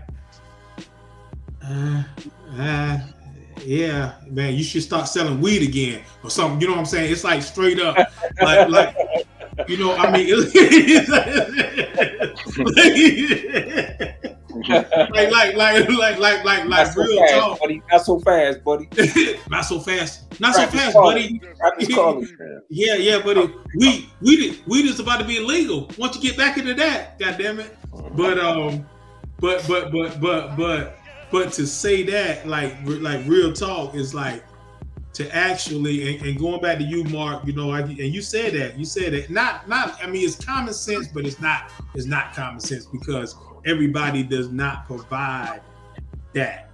yeah, man, you should start selling weed again or something. You know what I'm saying? It's like straight up, like you know, I mean, like real fast, talk. Buddy. Not so fast, buddy. Not so fast, buddy. Yeah, buddy. Weed is about to be illegal. Once you get back into that, God damn it. But to say that, like real talk is like to actually and going back to you, Mark. You know, and you said that. Not. I mean, it's common sense, but it's not common sense because everybody does not provide that.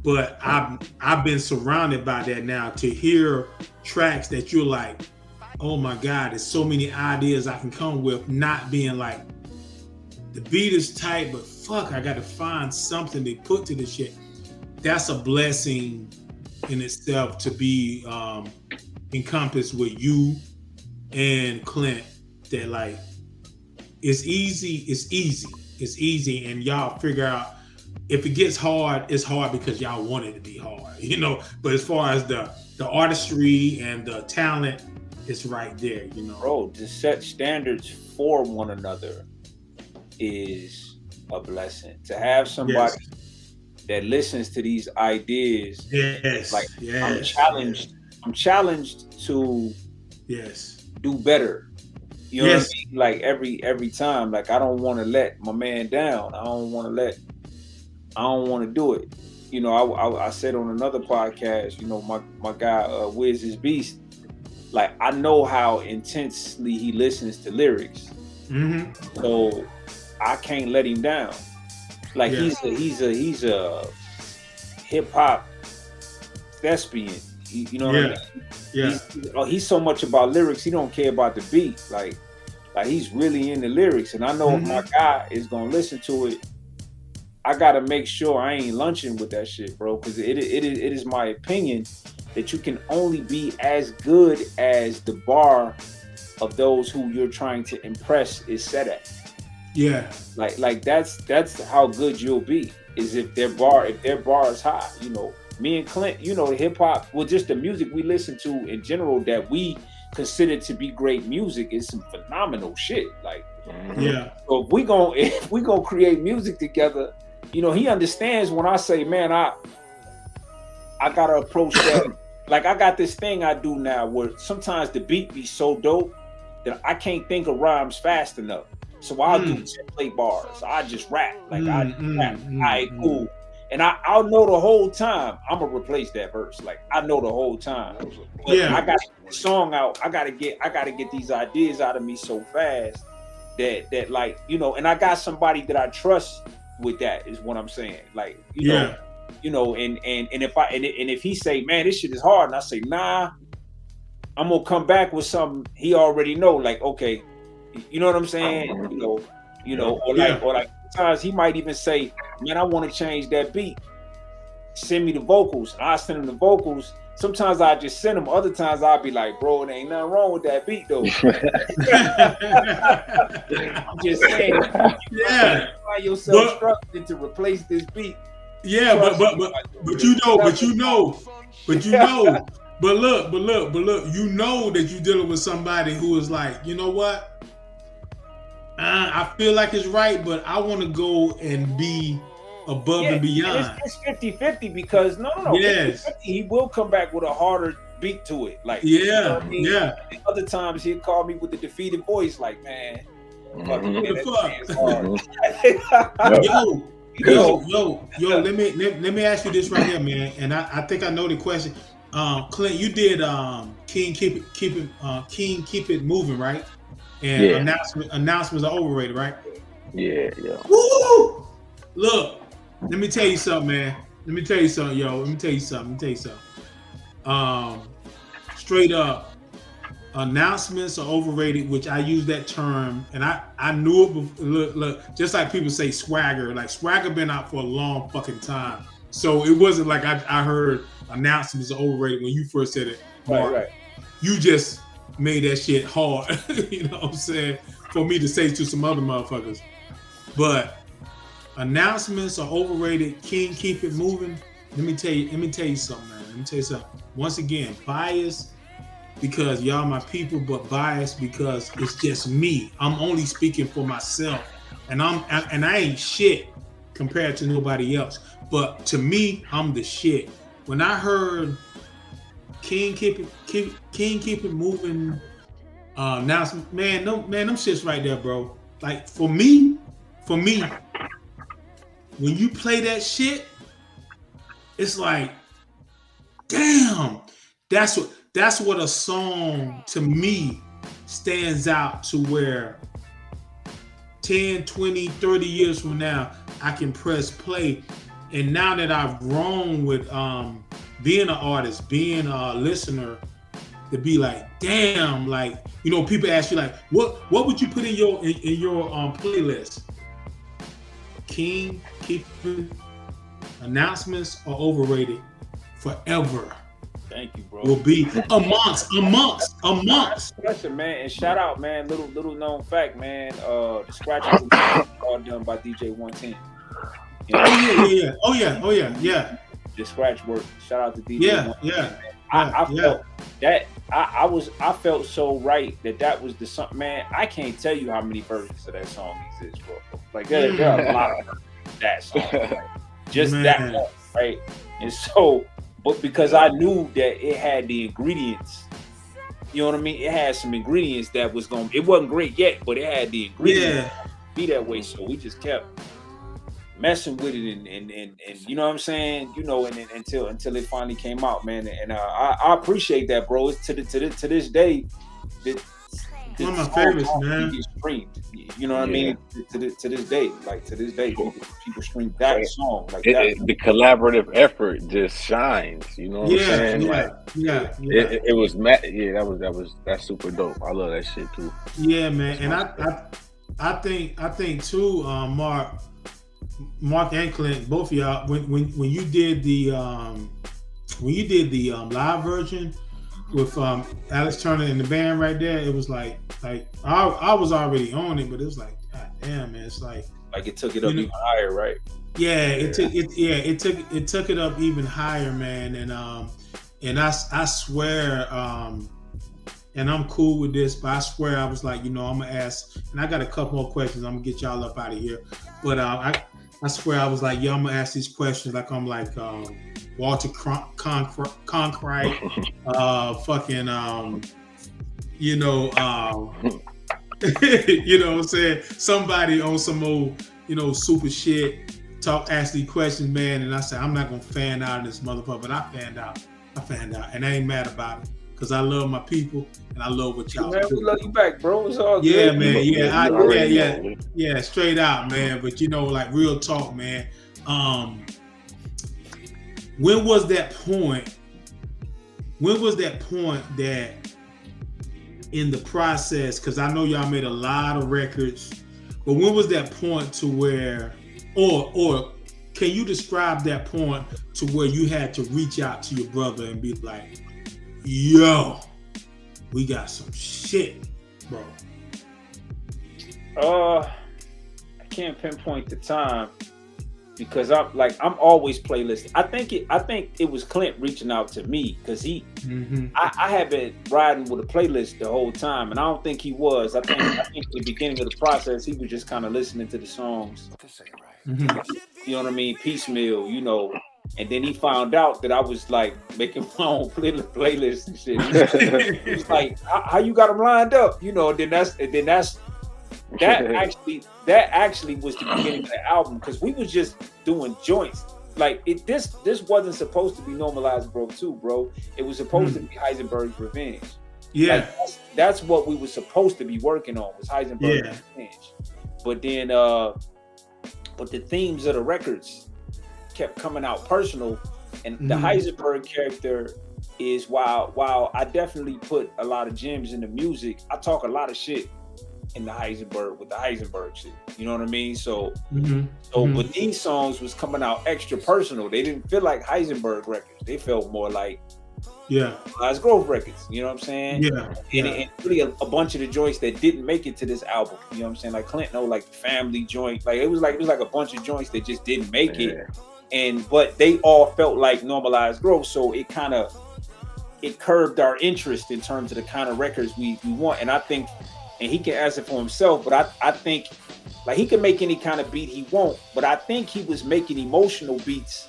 But I've been surrounded by that now to hear tracks that you're like, oh my God, there's so many ideas I can come with, not being like the beat is tight, but fuck, I got to find something to put to this shit. That's a blessing in itself to be encompassed with you and Clint. That like, it's easy, and y'all figure out if it gets hard, it's hard because y'all want it to be hard, you know. But as far as the artistry and the talent, it's right there, you know. Bro, to set standards for one another is a blessing. To have somebody that listens to these ideas, I'm challenged to do better. You know what I mean? Like every time, like I don't want to let my man down. I don't want to do it. You know, I said on another podcast, you know, my guy Wiz is Beast, like I know how intensely he listens to lyrics. So I can't let him down. Like he's a hip hop thespian. You know what I mean? He's so much about lyrics. He don't care about the beat. Like he's really in the lyrics. And I know if my guy is gonna listen to it, I gotta make sure I ain't lunching with that shit, bro. Because it is my opinion that you can only be as good as the bar of those who you're trying to impress is set at. Yeah. Like that's how good you'll be, is if their bar is high. You know, me and Clint, you know, the hip hop, well, just the music we listen to in general that we consider to be great music is some phenomenal shit. Like, yeah. So if we gonna create music together, you know, he understands when I say, man, I gotta approach that. Like, I got this thing I do now where sometimes the beat be so dope that I can't think of rhymes fast enough. So I'll do template bars. I just rap. Like, I just rap. All right, cool. And I'll know the whole time I'm gonna replace that verse. Like, I know the whole time. But I got the song out. I gotta get these ideas out of me so fast that like, you know, and I got somebody that I trust with that, is what I'm saying. Like, you know. You know, and if he say, man, this shit is hard, and I say, nah, I'm gonna come back with something he already know. Like, okay, you know what I'm saying? You know, or like sometimes he might even say, man, I want to change that beat. Send me the vocals. I send him the vocals. Sometimes I just send them. Other times I'll be like, bro, there ain't nothing wrong with that beat though. I'm just saying, you find yourself struggling to replace this beat. Yeah, but look, that you're dealing with somebody who is like, you know what? I feel like it's right, but I want to go and be above and beyond. It's 50-50 because no. Yes. 50-50, he will come back with a harder beat to it. Like, yeah, you know what I mean? Yeah. And other times he'll call me with the defeated voice, like, man, what the fuck? Yo, let me ask you this right here, man. And I think I know the question. Clint, you did King Keep It Moving, right? And announcements are overrated, right? Yeah. Woo! Look, let me tell you something, man. Let me tell you something. Straight up, announcements are overrated, which I use that term, and I knew it before. Look, just like people say swagger, like swagger been out for a long fucking time. So it wasn't like I heard announcements are overrated when you first said it. Right. You just made that shit hard, you know what I'm saying, for me to say to some other motherfuckers. But announcements are overrated. King, keep it moving. Let me tell you something, man. Let me tell you something. Once again, bias because y'all my people, but biased because it's just me. I'm only speaking for myself, and I ain't shit compared to nobody else. But to me, I'm the shit. When I heard King keep it moving announcement, man, them shits right there, bro. Like for me, when you play that shit, it's like, damn, that's what a song to me stands out to, where 10, 20, 30 years from now, I can press play. And now that I've grown with being an artist, being a listener, to be like, damn, like, you know, people ask you like, what would you put in your playlist? King, keeping announcements are overrated forever. Thank you, bro. Will be amongst. Listen, man, and shout out, man. Little known fact, man. The scratches are all done by DJ 110. You know? Oh yeah. The scratch work. Shout out to DJ. Yeah. I felt that I felt so right that was the song. Man, I can't tell you how many versions of that song exist, bro. Like there are a lot of that song. Like, just that one, right? And so, but because I knew that it had the ingredients, you know what I mean? It had some ingredients that was it wasn't great yet, but it had the ingredients to be that way. So we just kept messing with it and you know what I'm saying? You know, and until it finally came out, man. And I appreciate that, bro. It's to this day, one of my favorites, man. Streamed, you know what I mean? To this day, people stream that song. Like the collaborative effort just shines. You know what I'm saying? It was that's super dope. I love that shit too. Yeah, man. And I think too, Mark and Clint, both of y'all, when you did the when you did the live version with Alex Turner in the band right there, it was like I was already on it, but it was like, God damn, man, it's like it took it up even higher, right? Yeah, it took it up even higher, man, and I swear, and I'm cool with this, but I swear I was like, I'm gonna ask, and I got a couple more questions. I'm gonna get y'all up out of here, but I swear I was like, I'm gonna ask these questions like I'm like Walter Cronkite, fucking, you know what I'm saying? Somebody on some old, super shit. Ask these questions, man, and I said I'm not gonna fan out of this motherfucker, but I fanned out, and I ain't mad about it because I love my people and I love what y'all do. We love you back, bro. It's all good. Man. Yeah, straight out, man. But like real talk, man. When was that point? When was that point that in the process? Because I know y'all made a lot of records, but when was that point to where? Or can you describe that point to where you had to reach out to your brother and be like, yo, we got some shit, bro? I can't pinpoint the time because I'm always playlisting. I think it was Clint reaching out to me because I had been riding with a playlist the whole time, and I don't think he was. I think at the beginning of the process he was just kind of listening to the songs. You know what I mean? Piecemeal, and then he found out that I was like making my own playlist and shit. He's like, "How you got them lined up?" And then that actually was the beginning of the album because we was just doing joints. Like this wasn't supposed to be Normalizing Bro 2, bro. It was supposed to be Heisenberg's Revenge. Yeah, like, that's what we were supposed to be working on was Heisenberg's Revenge. But then but the themes of the records kept coming out personal, and the Heisenberg character is while I definitely put a lot of gems in the music, I talk a lot of shit in the Heisenberg with the Heisenberg shit. You know what I mean? So but these songs was coming out extra personal. They didn't feel like Heisenberg records. They felt more like Normalized Growth records. You know what I'm saying? And really a bunch of the joints that didn't make it to this album. You know what I'm saying? Like Clint, like the family joint. Like it was like a bunch of joints that just didn't make it. But they all felt like Normalized Growth. So it curbed our interest in terms of the kind of records we want. And I think, and he can answer for himself, but I think like he can make any kind of beat he want, but I think he was making emotional beats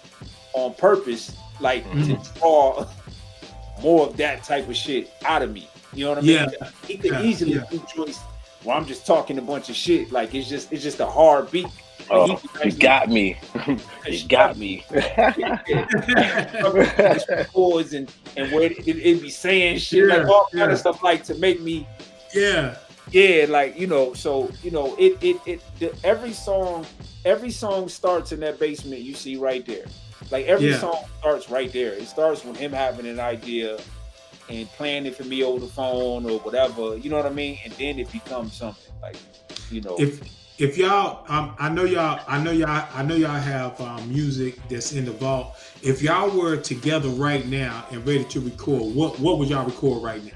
on purpose, like to draw more of that type of shit out of me. You know what I mean? He could easily do joints where I'm just talking a bunch of shit. Like it's just a hard beat. Like he got me. He got me. Chords and where it be saying shit like all kind of stuff like to make me like so every song starts in that basement you see right there. Like every song starts right there. It starts with him having an idea and playing it for me over the phone or whatever, you know what I mean? And then it becomes something like, If y'all, I know y'all have music that's in the vault. If y'all were together right now and ready to record, what would y'all record right now?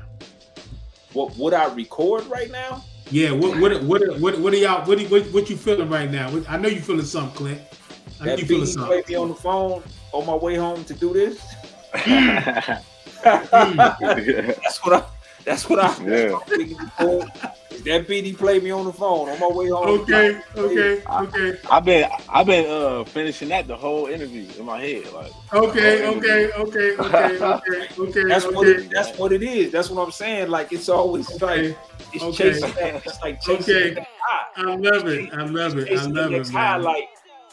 What would I record right now? Yeah. What are y'all? What you feeling right now? I know you feeling something, Clint. I know you feeling something. Play me on the phone on my way home to do this. That's what I. Yeah. That beat he played me on the phone on my way home. Okay. I've been finishing that the whole interview in my head. Like okay. That's what it is. That's what I'm saying. Like it's always like it's chasing that. It's like chasing that high. I love it, man. Like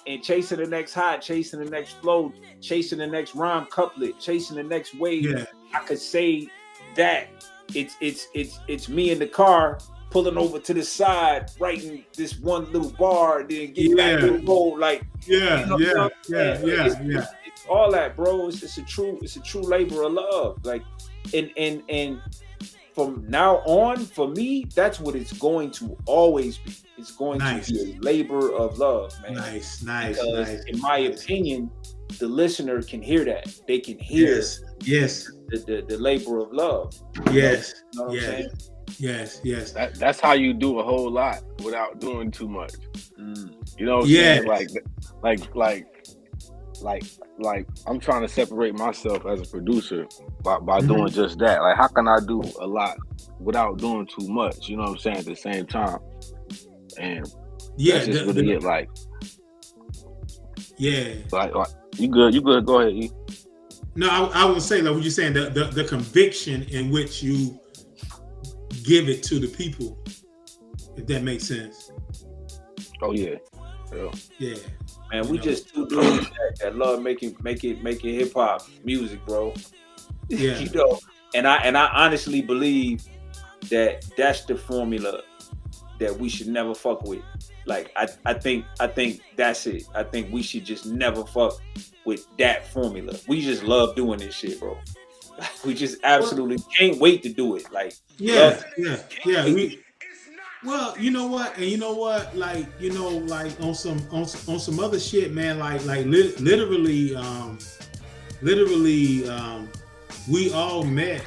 and chasing the next high, chasing the next flow, chasing the next rhyme couplet, chasing the next wave. Yeah. I could say that it's me in the car pulling over to the side, writing this one little bar, then get back to the road. Like it's all that, bro. It's a true labor of love. Like and from now on, for me, that's what it's going to always be. It's going to be a labor of love, man. Nice. In my opinion, the listener can hear that. They can hear yes. The labor of love. Yes. You know what I'm saying? Yes. That's how you do a whole lot without doing too much. You know what I'm Yes. saying? Like I'm trying to separate myself as a producer by doing just that. Like, how can I do a lot without doing too much? You know what I'm saying? At the same time, and that's just really it. Like, like you good. Go ahead, E. No, I would say, like what you're saying, the conviction in which you give it to the people, if that makes sense. Oh yeah. Man, we just two dudes that love making hip hop music, bro. Yeah. You know, and I honestly believe that that's the formula that we should never fuck with. Like, I think that's it. I think we should just never fuck with that formula. We just love doing this shit, bro. We just absolutely can't wait to do it. Like, Well, you know what, and you know what, like, you know, like on some other shit, man. Like literally, we all met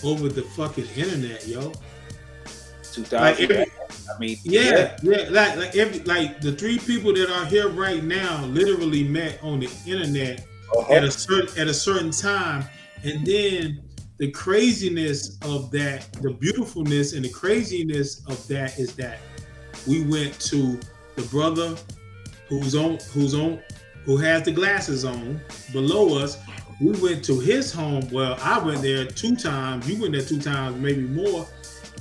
over the fucking internet, yo. 2000. I mean, like the three people that are here right now literally met on the internet at a certain time, and then the craziness of that, the beautifulness and the craziness of that is that we went to the brother who has the glasses on below us. We went to his home. Well, I went there 2 times. You went there 2 times, maybe more.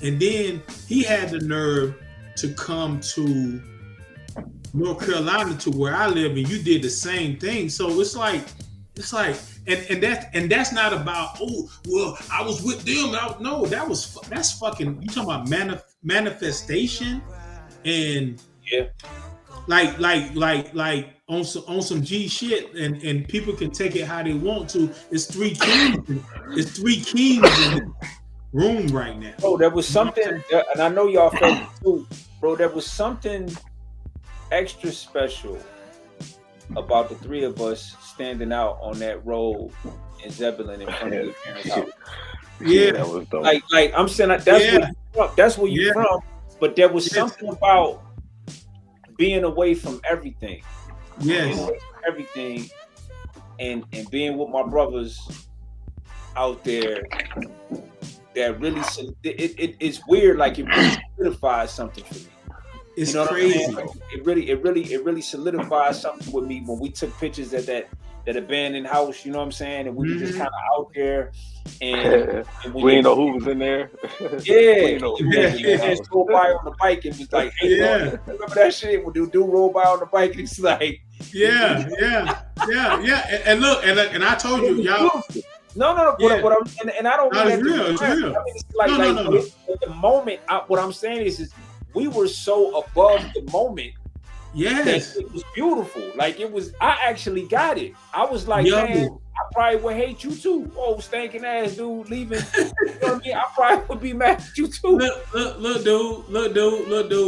And then he had the nerve to come to North Carolina, to where I live, and you did the same thing. So it's like, and that's not about, oh, well, I was with them. No, that's fucking, you talking about manifestation, and like on some G shit, and people can take it how they want to. It's 3 kings. It's 3 kings in the room right now. Bro, there was something, and I know y'all felt it too, bro. There was something extra special about the 3 of us standing out on that road in Zebulon in front of your parents' house. Yeah, that was dope. Like I'm saying, that's where you're from. But there was something about being away from everything. Yes. Everything, and being with my brothers out there. That really, it's weird. Like, it really solidifies something for me. It's, you know, crazy. Like, it really solidifies something with me when we took pictures at that abandoned house. You know what I'm saying? And we were just kind of out there, and we didn't know who was in there. Yeah, just go by on the bike and was like, "Hey, remember that shit?" When dude roll by on the bike, it's like, yeah. And look, and I told you, y'all. No. What I'm and I don't mean it's real. It's real. I mean, it's like, no. At the moment, what I'm saying is we were so above the moment. Yes, it was beautiful. Like, it was. I actually got it. I was like, man, I probably would hate you too. Oh, stinking ass dude leaving. You know what I mean? I probably would be mad at you too. Look, dude.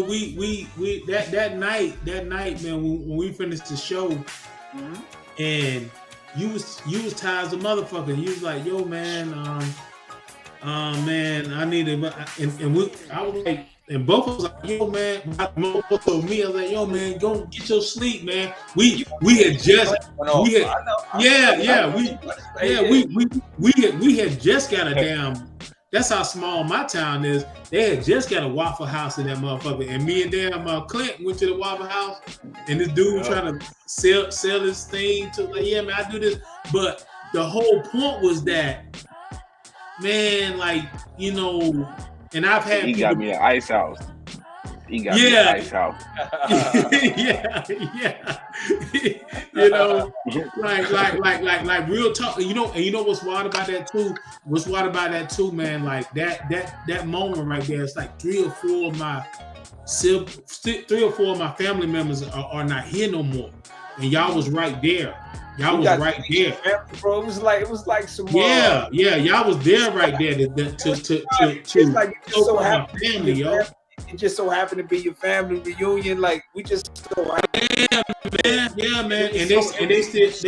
We that night, man. When we finished the show, and you was tired as a motherfucker. You was like, yo, man, man, I need it. I was like, and both of us like, yo, man, both of me, I was like, yo, man, go get your sleep, man. We had just got a damn. That's how small my town is. They had just got a Waffle House in that motherfucker, and me and damn Clint went to the Waffle House, and this dude was trying to sell this thing to, like, yeah, man, I do this. But the whole point was that, man, like, you know, and I've had he got me an ice house. He got me an ice house. yeah. You know, like real talk. You know what's wild about that too? What's wild about that too, man? Like that moment right there. It's like 3 or 4 of my family members are not here no more, and y'all was right there. Y'all was right there, bro. It was like some. Yeah. Y'all was there right there to it's like, so happy family, yo. it just so happened to be your family reunion. Like we just so yeah, man. And they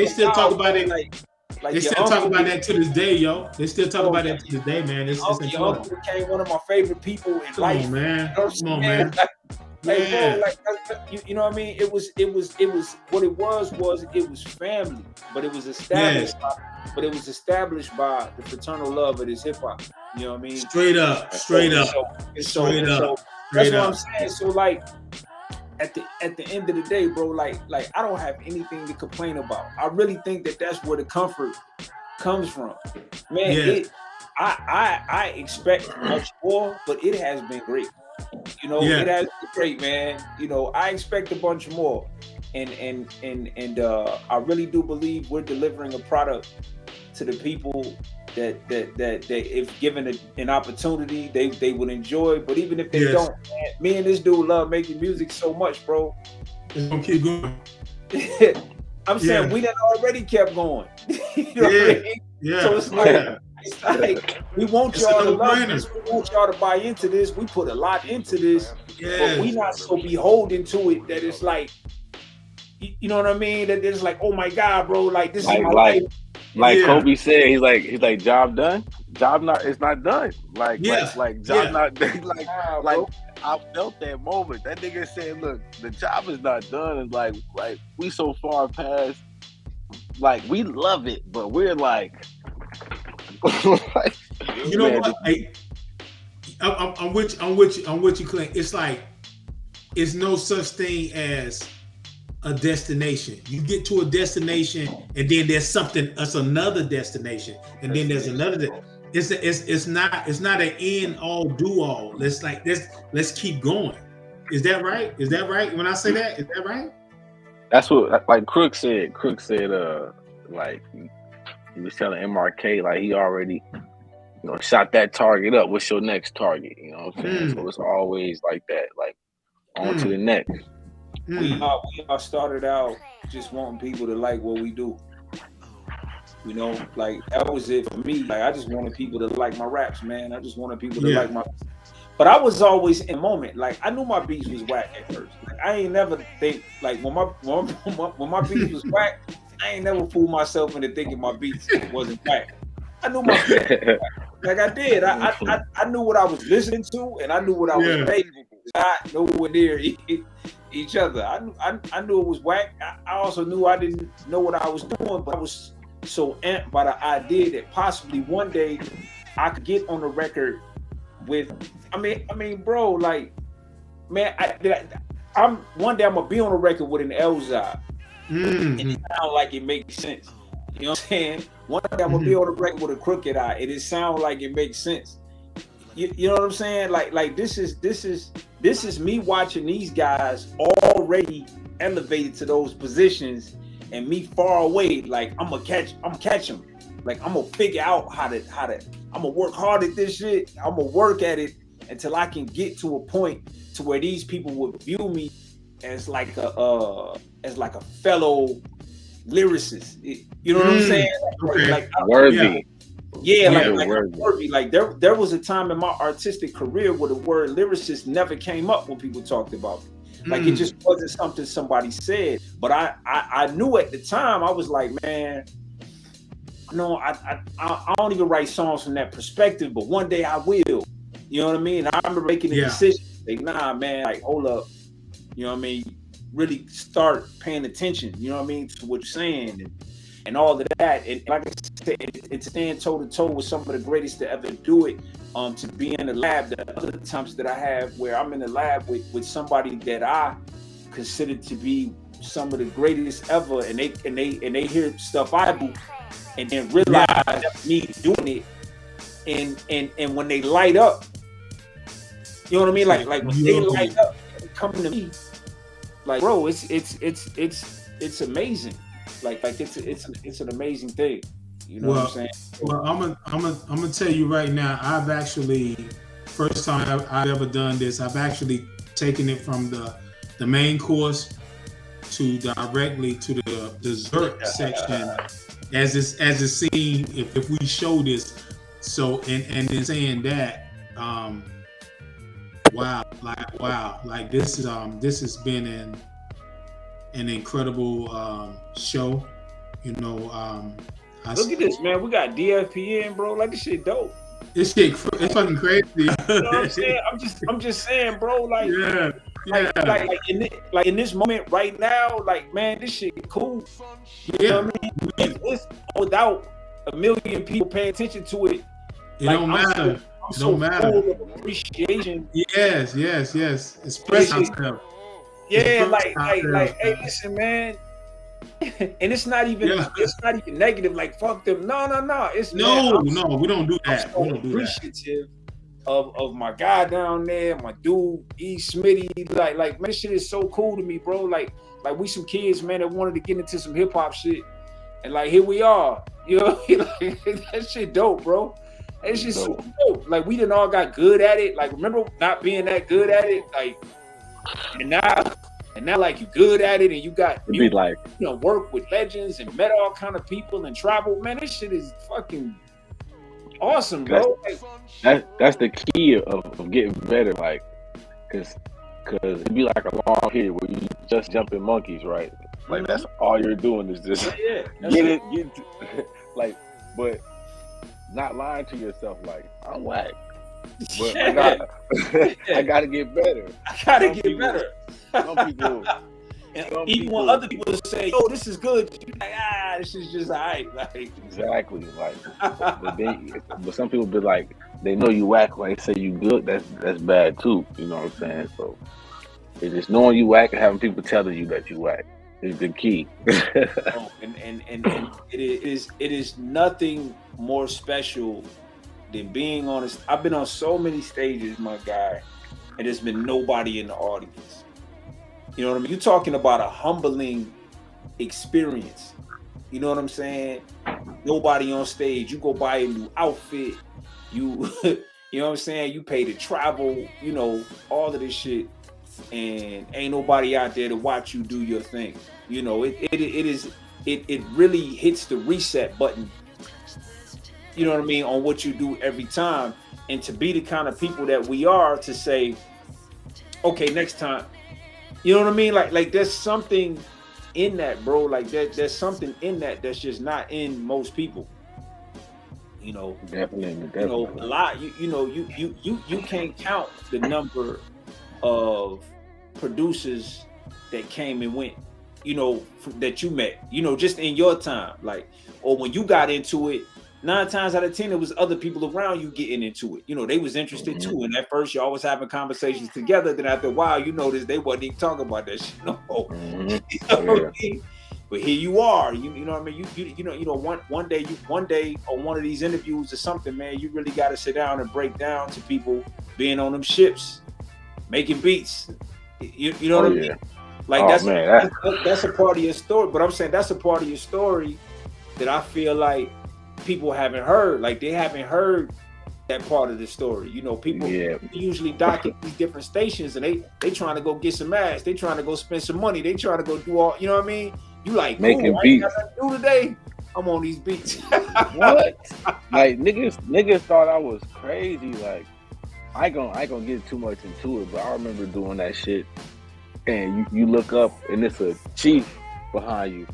still talk about it. Like they still talk about that to this day, yo. They still talk about that to this day, man. It's important. Your uncle became one of my favorite people in life. Come on, man. Come on, man. Bro, you know what I mean? It was what it was family, but it was established. Yes. But it was established by the fraternal love of this hip hop. You know what I mean? Straight up. So that's what I'm saying. So like at the end of the day, bro, like I don't have anything to complain about. I really think that's where the comfort comes from. Man, I expect much more, but it has been great. You know, it has been great, man. You know, I expect a bunch more. And I really do believe we're delivering a product to the people that if given an opportunity, they would enjoy. But even if they don't, man, me and this dude love making music so much, bro. It's gonna keep going. I'm saying we done already kept going. You know what I mean? Yeah. So it's like we want y'all to love this. We want y'all to buy into this. We put a lot into this, but we not so beholden to it that it's like, you know what I mean? That it's like, oh my God, bro, like this is my life. Like Kobe said, he's like, job done. It's not done. Like job not done. Like I felt that moment. That nigga said, look, the job is not done. And like we so far past, like we love it, but we're like you know what? I'm with you, Clint. It's like it's no such thing as a destination. You get to a destination, and then there's something. That's another destination, and then there's another. It's not an end all do all. Let's keep going. Is that right? Is that right? When I say that, is that right? That's what like Crook said. Crook said, like he was telling MRK like he already, shot that target up. What's your next target? You know what I'm saying? So it's always like that. Like on to the next. We all started out just wanting people to like what we do. You know, like that was it for me. Like I just wanted people to like my raps, man. I just wanted people to like my. But I was always in the moment. Like I knew my beats was whack at first. Like I ain't never think like when my beats was whack, I ain't never fooled myself into thinking my beats wasn't whack. I knew my beats was whack. Like I did. I knew what I was listening to, and I knew what I was making. Not nowhere near each other. I knew it was whack. I also knew I didn't know what I was doing, but I was so amped by the idea that possibly one day I could get on the record with. I mean, bro, like, man, I'm one day I'm gonna be on the record with an Elzhi, and it sound like it makes sense. You know what I'm saying? One day I'm gonna be on the record with a Crooked Eye, and it sound like it makes sense. You know what I'm saying? Like this is me watching these guys already elevated to those positions, and me far away. Like I'm catch them. Like I'm gonna figure out how to. I'm gonna work hard at this shit. I'm gonna work at it until I can get to a point to where these people would view me as like a fellow lyricist. You know what I'm saying? Okay. Like worthy. Worthy. Like there was a time in my artistic career where the word lyricist never came up when people talked about me. Like it just wasn't something somebody said. But I knew at the time, I was like, man, no, I don't even write songs from that perspective, but one day I will. You know what I mean? I remember making a decision, like, nah, man, like, hold up. You know what I mean? Really start paying attention, you know what I mean, to what you're saying and all of that. And like I said, it's stand toe to toe with some of the greatest to ever do it. To be in the lab, the other times that I have where I'm in the lab with somebody that I consider to be some of the greatest ever, and they hear stuff I do, and then realize that's me doing it, and when they light up, you know what I mean? Like when they light up, coming to me, like, bro, it's amazing. Like it's an amazing thing. You know what I'm saying? Well, I'm gonna tell you right now. I've actually, first time I've ever done this. I've actually taken it from the main course to directly to the dessert section, as it's seen. If we show this, so and in saying that, Wow. Like this has been an incredible show. You know, look at this, man. We got DFPN, bro. Like, this shit dope. This shit, it's fucking crazy. You know what I'm saying? I'm just saying, bro. Like, like in this moment right now, like, man, this shit cool. You know what I mean? It's without a million people paying attention to it. It don't matter. It don't matter. Full of appreciation. Yes. Express yourself. Yeah, like, hey, listen, man. And it's not even negative. Like, fuck them. No. It's we don't do that. I'm so appreciative of my guy down there, my dude, Smitty. Like, man, this shit is so cool to me, bro. Like we some kids, man, that wanted to get into some hip hop shit, and like here we are. You know, like, that shit dope, bro. It's just so dope. Like, we done all got good at it. Like, remember not being that good at it, like, and now, like, you good at it, and you got work with legends and met all kind of people and travel. Man, this shit is fucking awesome, bro. That's the key of getting better, like, cause it'd be like a long period where you just jumping monkeys, right? Like, that's all you're doing is just like, but not lying to yourself, like, I'm whack. But I gotta get better. Some people, even when other people say, "Yo, this is good," you're like, this is just alright. Like, exactly. Like, but some people be like, they know you whack when they say you good. That's bad too. You know what I'm saying? So it's just knowing you whack and having people telling you that you whack is the key. and it is nothing more special than being on this. I've been on so many stages, my guy, and there's been nobody in the audience. You know what I mean? You're talking about a humbling experience. You know what I'm saying? Nobody on stage. You go buy a new outfit. You know what I'm saying? You pay to travel. You know, all of this shit, and ain't nobody out there to watch you do your thing. You know, it really hits the reset button. You know what I mean, on what you do every time, and to be the kind of people that we are, to say, okay, next time. You know what I mean? Like there's something in that, bro. Like there's something in that that's just not in most people. You know, definitely. You know, a lot. You can't count the number of producers that came and went. You know, that you met. You know, just in your time, like, or when you got into it. 9 times out of 10, it was other people around you getting into it. You know, they was interested too. And at first, y'all was having conversations together. Then after a while, you notice they wasn't even talking about that shit. No. You know what I mean? But here you are. You know what I mean? You know, one day on one of these interviews or something, man, you really got to sit down and break down to people being on them ships, making beats. You know what I mean? Like, that's a part of your story. But I'm saying that's a part of your story that I feel like people haven't heard. Like, they haven't heard that part of the story. You know, people usually dock at these different stations, and they trying to go get some ass. They trying to go spend some money. They trying to go do all. You know what I mean? You like, making beats. I ain't got nothing to do today. I'm on these beats. What? Like, niggas thought I was crazy. Like, I ain't gonna get too much into it, but I remember doing that shit. And you look up, and it's a chief behind you.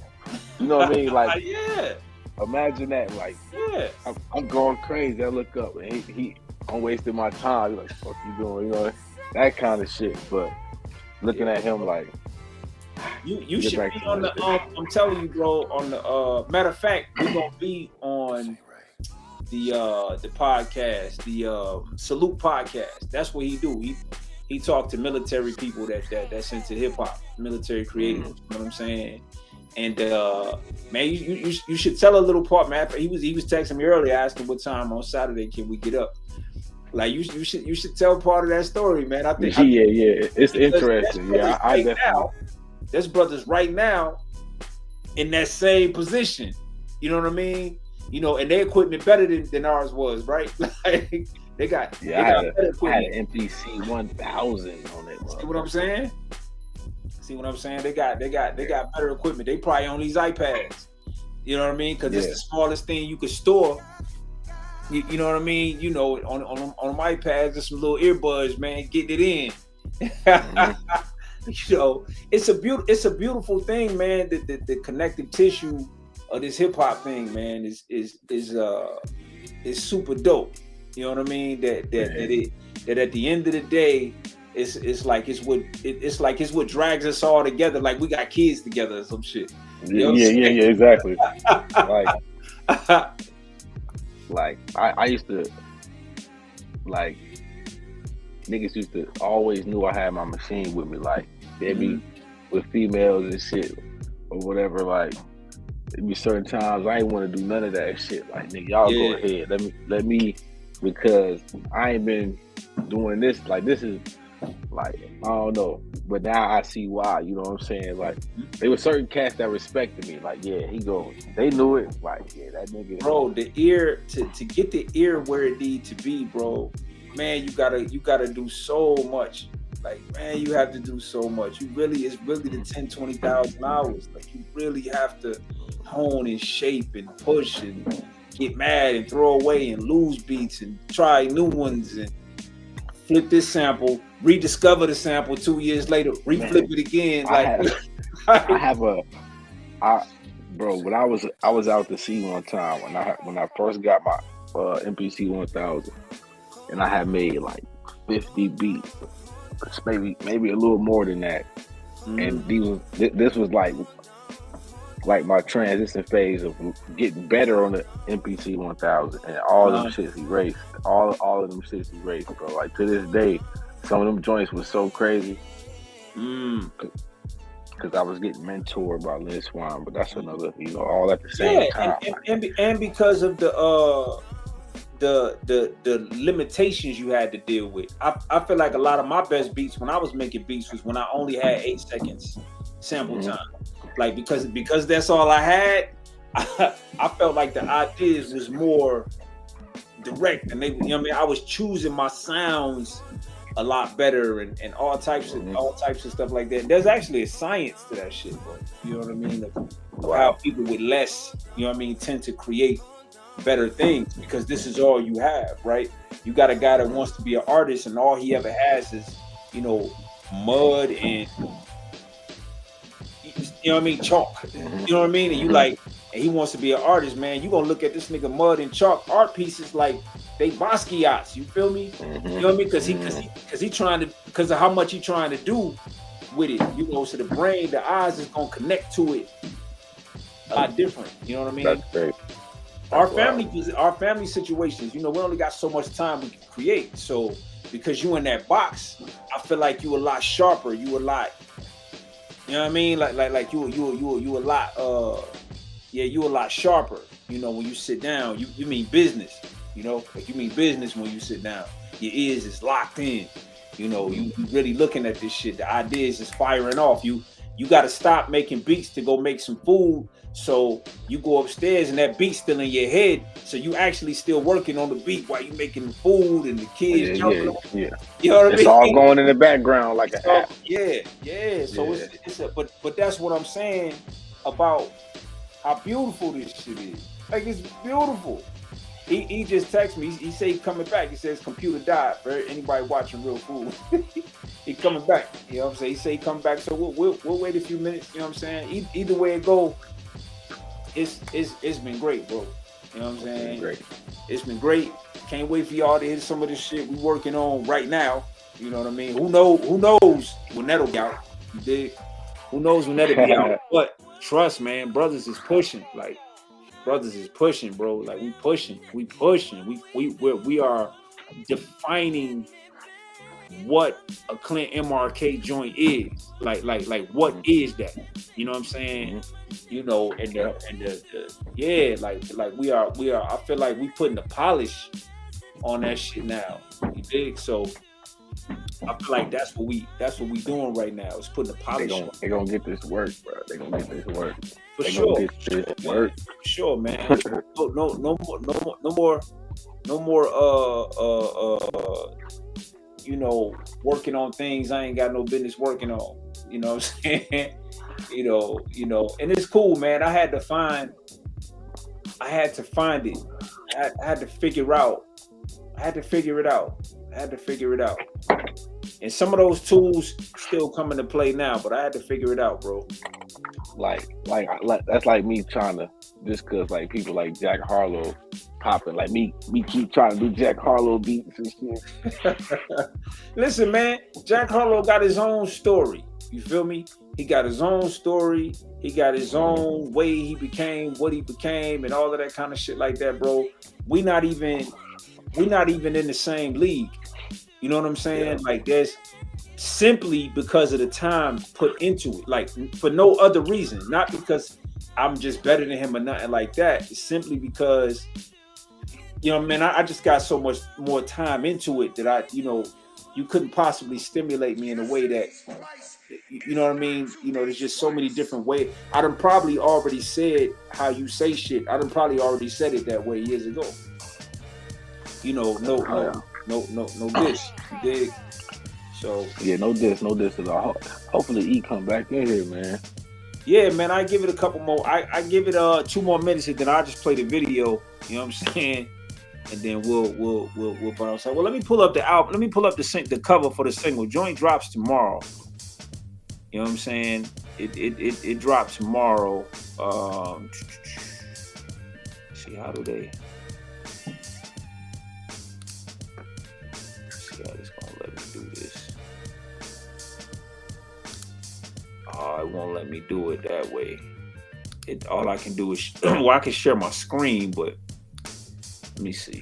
You know what I mean? Like, yeah. Imagine that, like, I'm going crazy. I look up and I'm wasting my time. He's like, "Fuck you doing?" You know, that kind of shit. But looking at him like, you should be on the. I'm telling you, bro. On the matter of fact, we're gonna be on the podcast, the Salute podcast. That's what he do. He talked to military people that's into hip hop, military creators. You know what I'm saying? And man, you should tell a little part, man. He was texting me earlier, asking what time on Saturday can we get up. Like, you should tell part of that story, man. I think it's interesting. Yeah, I definitely. There's brothers right now in that same position. You know what I mean? You know, and their equipment better than ours was, right? Like, they got better equipment. I had an MPC 1000 on it. See what I'm saying? See what I'm saying? They got better equipment. They probably on these iPads. You know what I mean? Because it's the smallest thing you could store. You know what I mean? You know, on my pads, there's some little earbuds, man, getting it in. You know, it's a beautiful thing, man. The connective tissue of this hip hop thing, man, is super dope. You know what I mean? That at the end of the day, it's like it's what drags us all together. Like we got kids together or some shit. You know yeah, exactly. Like I used to, like, niggas used to always knew I had my machine with me. Like they be with females and shit or whatever. Like it be certain times I ain't want to do none of that shit. Like nigga, y'all go ahead. Let me, because I ain't been doing this. Like this is like, I don't know, but now I see why. You know what I'm saying? Like there were certain cats that respected me. Like they knew it. Like that nigga. Bro, the ear to get the ear where it need to be, bro. Man, you gotta do so much. Like, man, you have to do so much. It's really the 10,000-20,000 hours. Like you really have to hone and shape and push and get mad and throw away and lose beats and try new ones and flip this sample, rediscover the sample 2 years later, reflip it again. Bro, when I was out to sea one time when I first got my MPC 1000, and I had made like 50 beats, maybe a little more than that, and this was like my transition phase of getting better on the MPC 1000, and all them shits erased. All of them shits erased, bro. Like to this day, some of them joints was so crazy. Because I was getting mentored by Lynn Swan, but that's another, all at the same time. And because of the limitations you had to deal with. I feel like a lot of my best beats when I was making beats was when I only had 8 seconds sample time. Like because that's all I had, I felt like the ideas was more direct, and I was choosing my sounds a lot better and all types of stuff like that. There's actually a science to that shit, bro. You know what I mean? Of how people with less, tend to create better things, because this is all you have, right? You got a guy that wants to be an artist and all he ever has is, mud and chalk. You know what I mean? And you like, and he wants to be an artist, man. You gonna look at this nigga mud and chalk art pieces like they Basquiat's. You feel me? You know what I mean? Because of how much he trying to do with it. So the brain, the eyes is gonna connect to it a lot different. You know what I mean? That's great. Our family situations, we only got so much time we can create. So because you in that box, I feel like you a lot sharper. You a lot, you know what I mean? Like you a lot you a lot sharper. When you sit down, you mean business. Like you mean business when you sit down. Your ears is locked in. You really looking at this shit. The ideas is firing off. You got to stop making beats to go make some food. So you go upstairs and that beat's still in your head. So you actually still working on the beat while you making the food and the kids jumping. Yeah. You know what I mean? It's all going in the background like an app. Yeah. So but that's what I'm saying about how beautiful this shit is. Like it's beautiful. He just texted me. He said he's coming back. He says computer died for anybody watching Real+Food. He coming back. You know what I'm saying? He say he coming back. So we'll wait a few minutes. You know what I'm saying? Either way it go, it's been great, bro. You know what I'm saying? Great. It's been great. Can't wait for y'all to hear some of this shit we working on right now. You know what I mean? Who knows when that'll be out? You dig? Who knows when that'll be out? But trust, man, brothers is pushing. Like brothers is pushing, bro. Like we pushing. We are defining what a Clint MRK joint is. Like what is that? You know what I'm saying? Like we are I feel like we putting the polish on that shit now. You dig? So I feel like that's what we doing right now. Is putting the polish on. They gonna get this work, bro. They gonna get this work. For sure. For sure, man. No more working on things I ain't got no business working on. You know what I'm saying? And it's cool, man. I had to find it. I had to figure out. And some of those tools still come into play now, but I had to figure it out, bro. Like that's like me trying to, just cause like people like Jack Harlow popping, like me keep trying to do Jack Harlow beats and shit. Listen, man, Jack Harlow got his own story. You feel me? He got his own story. He got his own way he became what he became and all of that kind of shit like that, bro. We're not even in the same league. You know what I'm saying? Yeah. Like, there's simply because of the time put into it, like for no other reason, not because I'm just better than him or nothing like that. It's simply because, you know, man, I just got so much more time into it that you couldn't possibly stimulate me in a way that, you know what I mean? You know, there's just so many different ways. I done probably already said how you say shit. I done probably already said it that way years ago. You know, no diss. You dig? So yeah, no diss at all. Hopefully E come back in here, man. Yeah, man, I give it a couple more. I give it 2 more minutes, and then I'll just play the video. You know what I'm saying? And then we'll bounce out. Well, let me pull up the album. Let me pull up the cover for the single. Joint drops tomorrow. You know what I'm saying? It drops tomorrow. See how do they? See how this gonna let me do this? Oh, it won't let me do it that way. All I can do is well, I can share my screen, but let me see.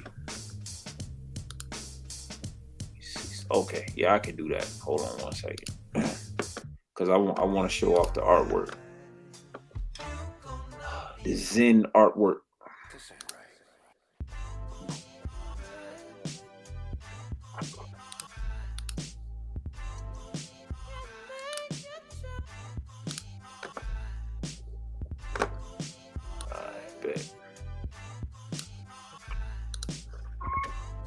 Okay, yeah, I can do that. Hold on one second. Because I want to show off the artwork. The Zen artwork. This ain't right. I bet.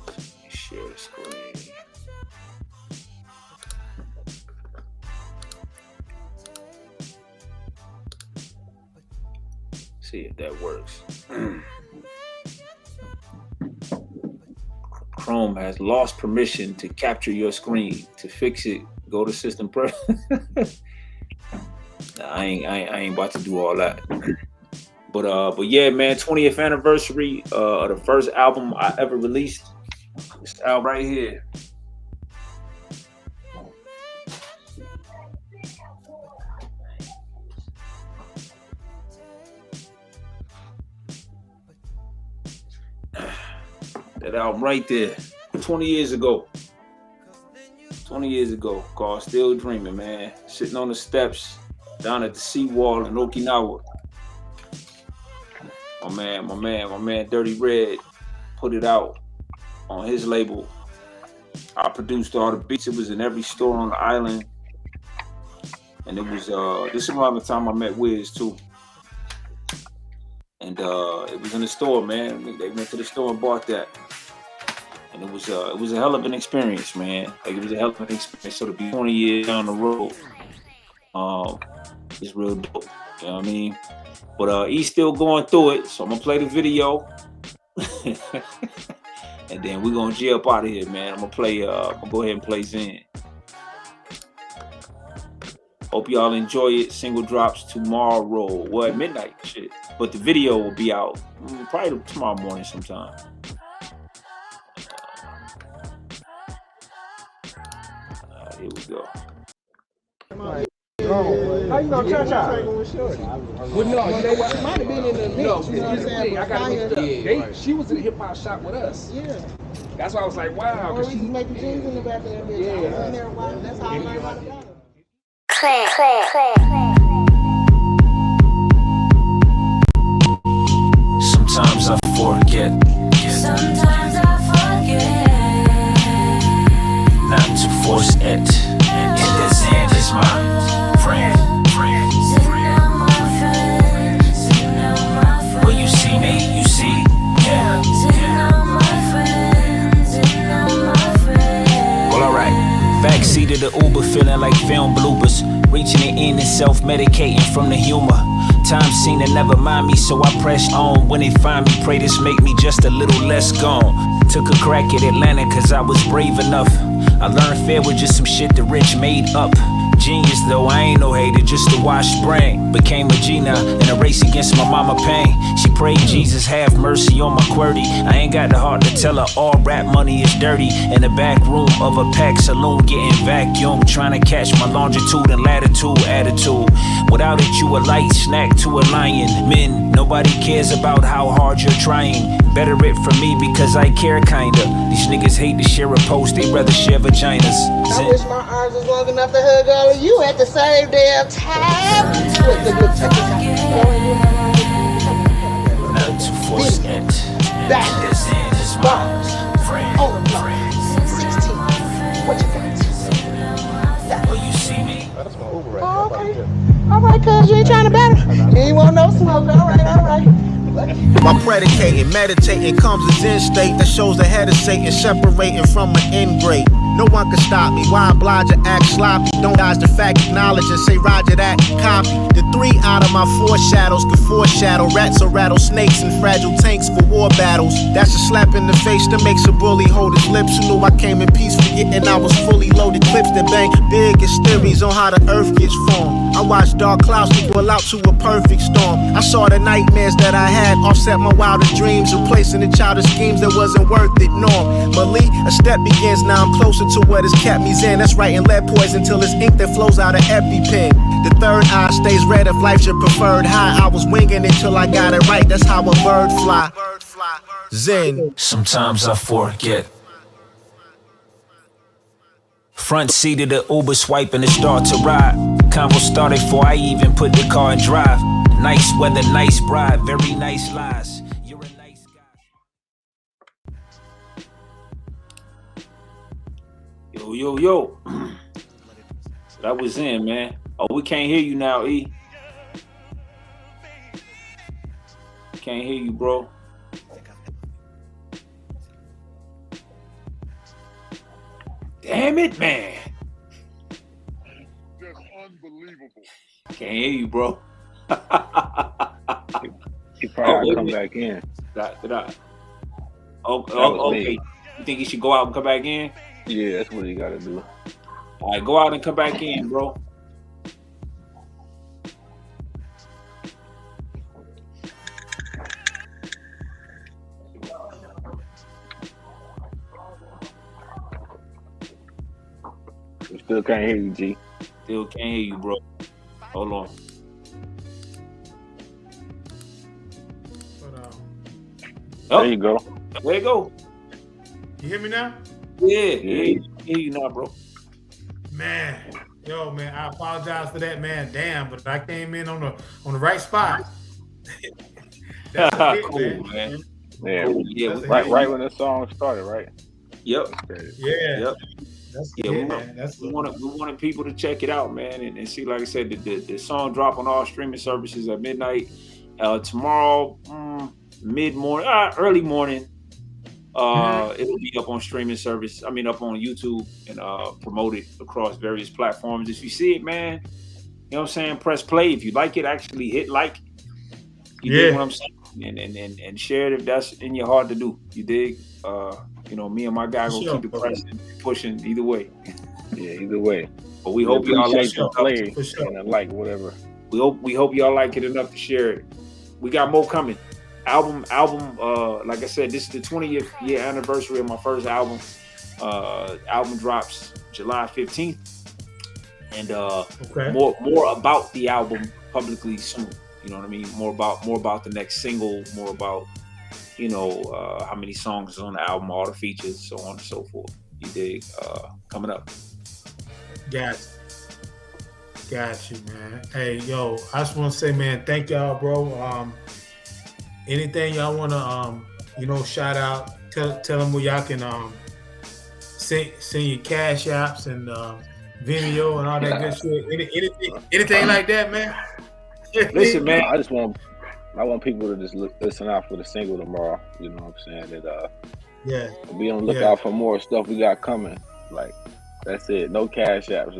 Let me share the screen. See if that works. Chrome has lost permission to capture your screen. To fix it, go to system Nah, I ain't about to do all that. But yeah, man, 20th anniversary of the first album I ever released. This album right here. That album right there, 20 years ago. 20 years ago, called Still Dreaming, man. Sitting on the steps down at the seawall in Okinawa. My man, Dirty Red put it out on his label. I produced all the beats. It was in every store on the island. And it was, this is around the time I met Wiz too. And it was in the store, man. They went to the store and bought that. And it was a hell of an experience, man. Like, it was a hell of an experience. So to be 20 years down the road, it's real dope. You know what I mean? But he's still going through it, so I'm gonna play the video, and then we're gonna G up out of here, man. I'm gonna go ahead and play Zen. Hope y'all enjoy it. Single drops tomorrow. Well, at midnight, shit. But the video will be out probably tomorrow morning sometime. Here we go. How you gonna touch out? Well, no, you know what? It might have been in the mix. No, you know what I'm saying? I got to she was in the hip hop shop with us. Yeah. That's why I was like, wow. Well, we was making tunes in the back of that bitch. Yeah. I was there watching. That's how I learned about it. Clint. Sometimes I forget. Sometimes I forget Not to force it. And the Zen is my friend. When you see me, you see, yeah. Well, alright. Backseat of the Uber, feeling like film bloopers. Reaching the end and self-medicating from the humor. Time seem to never mind me, so I press on. When they find me, pray this make me just a little less gone. Took a crack at Atlanta cause I was brave enough. I learned fair with just some shit the rich made up. Genius though, I ain't no hater, just a washed brain. Became a G now in a race against my mama pain. She prayed Jesus have mercy on my QWERTY. I ain't got the heart to tell her all rap money is dirty. In the back room of a pack saloon getting vacuumed, trying to catch my longitude and latitude attitude. Without it you a light snack to a lion. Men, nobody cares about how hard you're trying. Better it for me because I care kinda. These niggas hate to share a post, they rather share vaginas. I wish my arms was long enough to hug all of you at the same damn time. Not to force it. Back. Bars. On the block. 16. What you got? Oh, you see me? Oh, okay. Alright, cuz you ain't trying to battle. You ain't want no smoke. Alright. While predicating, meditating comes a zen state that shows the head of Satan separating from an end grade. No one can stop me. Why oblige to act sloppy? Don't dodge the fact, acknowledge and say Roger that, copy. The 3 out of my 4 shadows could foreshadow rats or rattlesnakes and fragile tanks for war battles. That's a slap in the face that makes a bully hold his lips. Who knew I came in peace, forgetting I was fully loaded. Clips that bang big as theories on how the earth gets formed. I watched dark clouds equal out to a perfect storm. I saw the nightmares that I had offset my wildest dreams, replacing the childish schemes that wasn't worth it. Normally, a step begins, now I'm closer to what has kept me zen. That's writing lead poison till it's ink that flows out of EpiPen. The third eye stays red if life's your preferred high. I was winging it till I got it right, that's how a bird fly. Zen. Sometimes I forget. Front seat of the Uber swipe and it start to ride. Convo started before I even put the car in drive. Nice weather, nice bride, very nice lies. You're a nice guy. Yo. That was in, man. Oh, we can't hear you now, E. Can't hear you, bro. Damn it, man. Just unbelievable. Can't hear you, bro. He probably come back in. Okay. You think he should go out and come back in? Yeah, that's what he got to do. All right, go out and come back in, bro. We still can't hear you, G. Still can't hear you, bro. Hold on. There you go. There you go. You hear me now? Yeah. Hear you now, bro. Man, I apologize for that, man. Damn, but I came in on the right spot. That's a hit, cool, man. Yeah, right when the song started, right? Yep. Yeah. Yep. We wanted people to check it out, man, and see. Like I said, the song drop on all streaming services at midnight. Tomorrow, mid-morning, early morning. It'll be up on streaming service. Up on YouTube and promoted across various platforms. If you see it, man, you know what I'm saying? Press play. If you like it, actually hit like. You dig what I'm saying? And share it if that's in your heart to do. You dig? Me and my guy gonna keep it pressing, pushing either way. Yeah, either way. But we hope y'all like the play and like whatever. We hope y'all like it enough to share it. We got more coming. Album. Like I said, this is the 20th year anniversary of my first album. Album drops July 15th, and more about the album publicly soon. You know what I mean? More about the next single. More about how many songs is on the album, all the features, so on and so forth. You dig? Coming up. Got you, man. Hey, yo, I just want to say, man, thank y'all, bro. Anything y'all want to, shout out, tell them where y'all can send your cash apps and Vimeo and all that good shit. Anything like that, man. Listen, man, I want people to just listen out for the single tomorrow. You know what I'm saying? That be on the lookout for more stuff we got coming. Like that's it. No cash apps,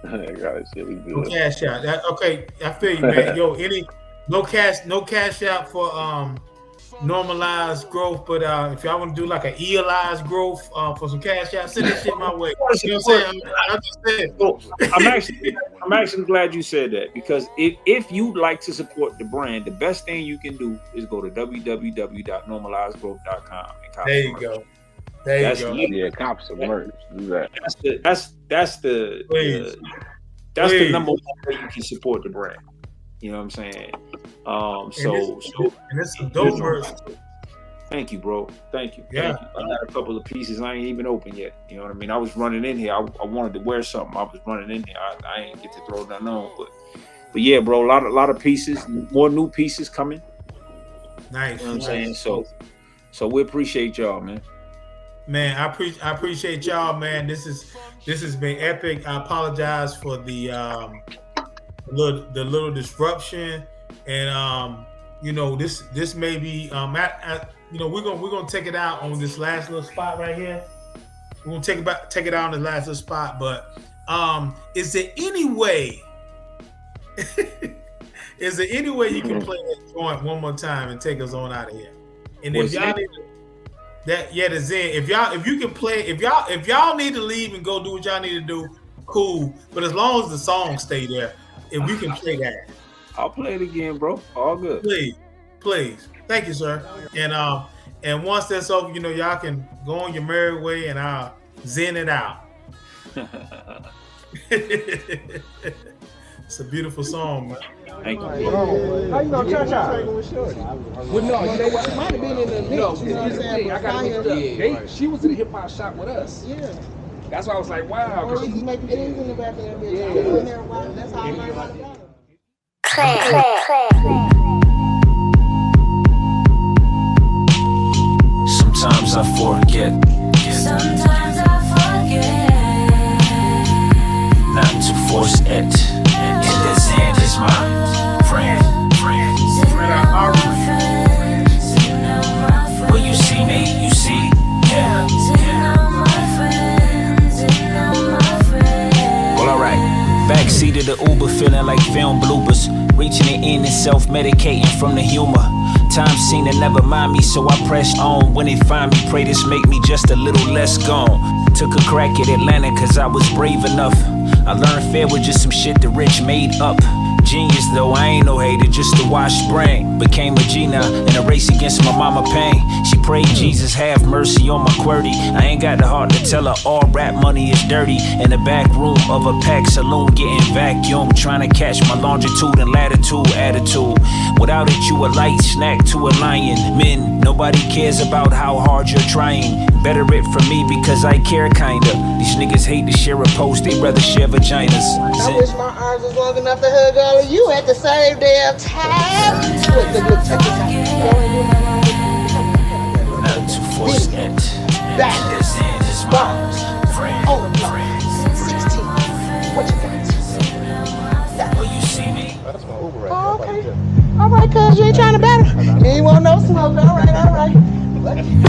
that shit. We good. No cash out. Okay, I feel you, man. Yo, No cash out for normalized growth, but if y'all want to do like an ELized growth for some cash out, send this shit my way. You know what I'm saying? I just said. I'm actually glad you said that, because if you'd like to support the brand, the best thing you can do is go to www.normalizedgrowth.com and copy there you merch. go. There you go. Yeah, copy some merch. Do that. That's the number one way you can support the brand. You know what I'm saying? And it's some dope merch. Thank you, bro. Thank you. Yeah. Thank you. I got a couple of pieces I ain't even open yet. You know what I mean? I was running in here. I wanted to wear something. I was running in here. I ain't get to throw that on, but yeah, bro. A lot of pieces, more new pieces coming. Nice. You know what I'm saying? So we appreciate y'all, man. Man, I appreciate y'all, man. This has been epic. I apologize for the little disruption, and this may be we're gonna take it out on this last little spot right here. We're gonna take it out on the last little spot, but is there any way you can play that joint one more time and take us on out of here? And if y'all need the Zen, if you can play, if y'all need to leave and go do what y'all need to do, cool. But as long as the song stay there, if we can play that, I'll play it again, bro. All good. Please. Thank you, sir. And once that's over, y'all can go on your merry way, and I'll zen it out. It's a beautiful song, man. Thank you. How you know Cha-Cha? Well, no, you know what? She might have been in the mix. No, you know what I'm saying? I got mixed up. She was in the hip hop shop with us. Yeah. That's why I was like, wow. She was making things in the back of that bitch. Yeah. I was in there watching. That's how I learned about it. Sometimes I forget. Sometimes I forget Not to force it. And this end is my friend. When you see me, you see. Yeah. Well, alright. Backseat of the Uber, feeling like film bloopers. Reaching the end and self-medicating from the humor. Time seemed to never mind me, so I pressed on. When they find me, pray this make me just a little less gone. Took a crack at Atlanta cause I was brave enough. I learned fair with just some shit the rich made up. Genius though, I ain't no hater, just a washed brain. Became a G now in a race against my mama pain. She prayed Jesus have mercy on my QWERTY. I ain't got the heart to tell her all rap money is dirty. In the back room of a pack saloon getting vacuumed, trying to catch my longitude and latitude attitude. Without it you a light snack to a lion. Men, nobody cares about how hard you're trying. Better it for me because I care kinda. These niggas hate to share a post, they rather share vaginas. I wish my arms was long enough to hug all of you at the same damn time. Not to force it. Back. This end is my friend. On the block. 16. What you got? Will you see me? Oh, okay. All right, cuz you ain't trying to battle. You ain't want no smoke. All right.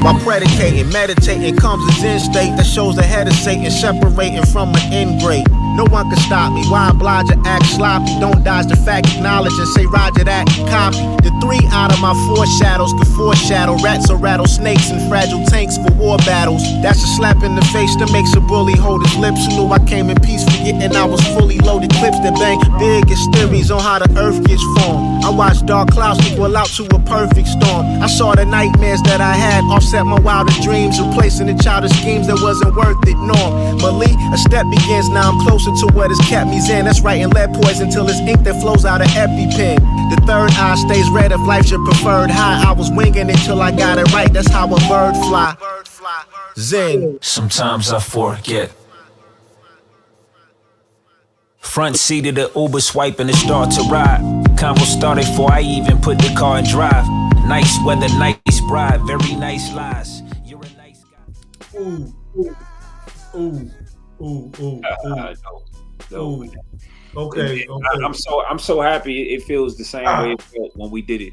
By predicating, meditating comes a Zen state that shows the head of Satan separating from an end grade. No one can stop me. Why oblige or act sloppy? Don't dodge the fact, acknowledge and say Roger that, copy. The 3 out of my 4 shadows could foreshadow rats or rattlesnakes and fragile tanks for war battles. That's a slap in the face that makes a bully hold his lips. Who knew I came in peace, forgetting I was fully loaded. Clips that bang big as theories on how the earth gets formed. I watched dark clouds equal out to a perfect storm. I saw the nightmares that I had offset my wildest dreams, replacing the childish schemes that wasn't worth it. Normally, a step begins. Now I'm closer to what has kept me zen. That's writing lead poison till it's ink that flows out of EpiPen. The third eye stays red if life's your preferred high. I was winging it till I got it right. That's how a bird fly. Zen. Sometimes I forget. Front seat of the Uber, swiping to start to ride. Convo started before I even put the car in drive. Nice weather, nice bride, very nice lies. You're a nice guy. Ooh. No. Okay. I'm so happy it feels the same way it felt when we did it.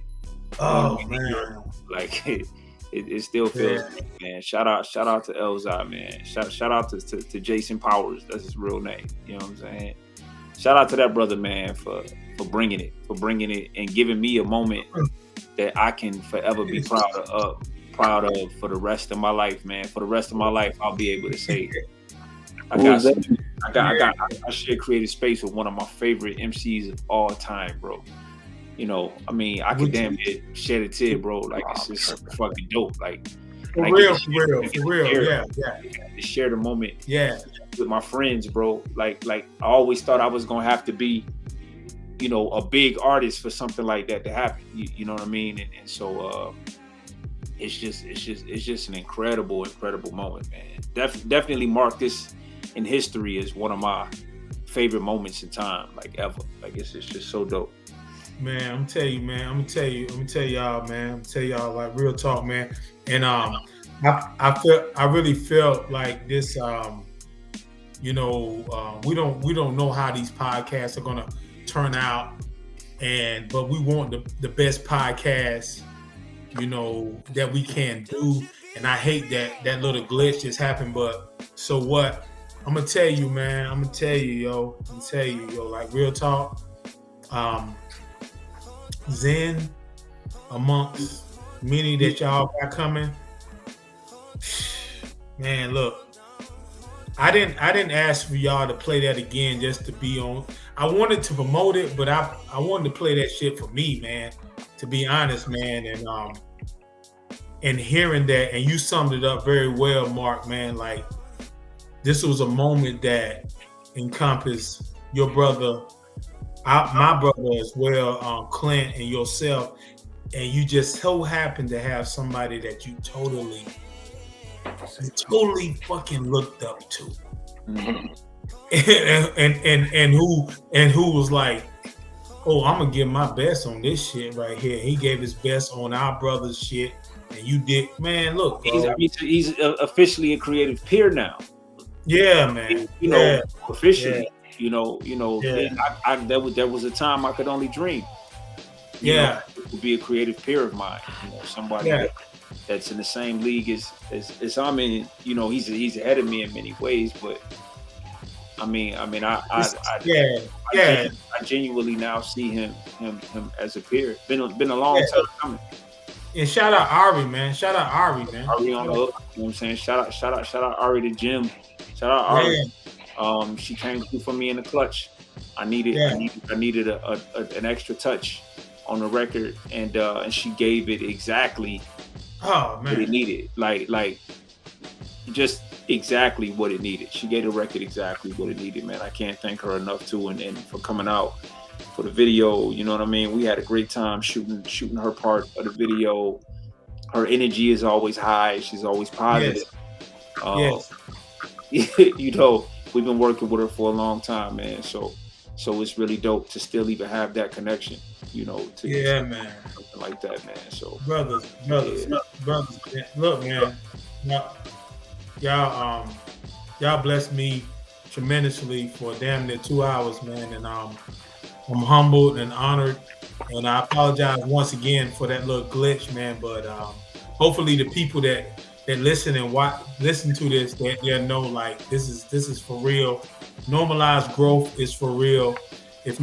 Oh man. Like it still feels good, man. Shout out to Elzhi, man. Shout out to Jason Powers. That's his real name. You know what I'm saying? Shout out to that brother, man, for bringing it and giving me a moment that I can forever be proud of for the rest of my life, man. For the rest of my life, I'll be able to say I share creative space with one of my favorite MCs of all time, bro. You know, I mean, I could damn near shed a tear, bro. Like, it's just fucking dope. Like, for real, yeah. To share the moment, with my friends, bro. Like I always thought I was gonna have to be, you know, a big artist for something like that to happen. You know what I mean? And so it's just an incredible moment, man. Definitely mark this in history as one of my favorite moments in time, like ever. Like it's just so dope. Man, I'm tell y'all, man. I'm tell y'all, like, real talk, man. And I really felt like this. You know, we don't know how these podcasts are gonna turn out, but we want the best podcast, you know, that we can do. And I hate that little glitch just happened, but so what? I'm gonna tell you, man. I'm gonna tell you, yo. Like, real talk. Zen, amongst many that y'all got coming, man. Look, I didn't ask for y'all to play that again just to be on. I wanted to promote it, but I wanted to play that shit for me, man. To be honest, man, and hearing that, and you summed it up very well, Mark, man. Like, this was a moment that encompassed your brother, my brother as well, Clint, and yourself, and you just so happen to have somebody that you totally fucking looked up to, and who was like, oh, I'm gonna give my best on this shit right here. He gave his best on our brother's shit, and you did, man. Look, bro. He's officially a creative peer now. Yeah, man. You know, officially. Yeah. You know. Yeah. There was a time I could only dream. You know, to be a creative peer of mine. You know, somebody that's in the same league as I'm in. You know, he's ahead of me in many ways, but I genuinely now see him as a peer. Been a long time coming. And shout out Ari, man. Ari on the hook. You know what I'm saying? Shout out Ari to Jim. Shout out Ari. She came through for me in the clutch. I needed an extra touch on the record, and she gave it exactly what it needed. Like just exactly what it needed. She gave the record exactly what it needed, man. I can't thank her enough too, and for coming out for the video. You know what I mean? We had a great time shooting her part of the video. Her energy is always high. She's always positive. Yes. You know, we've been working with her for a long time, man. So it's really dope to still even have that connection, you know, man. Something like that, man. So brothers. Look, man. Y'all blessed me tremendously for damn near 2 hours, man. And I'm humbled and honored. And I apologize once again for that little glitch, man. But hopefully the people that listen and listen to this, they know, like, this is for real. Normalized growth is for real. If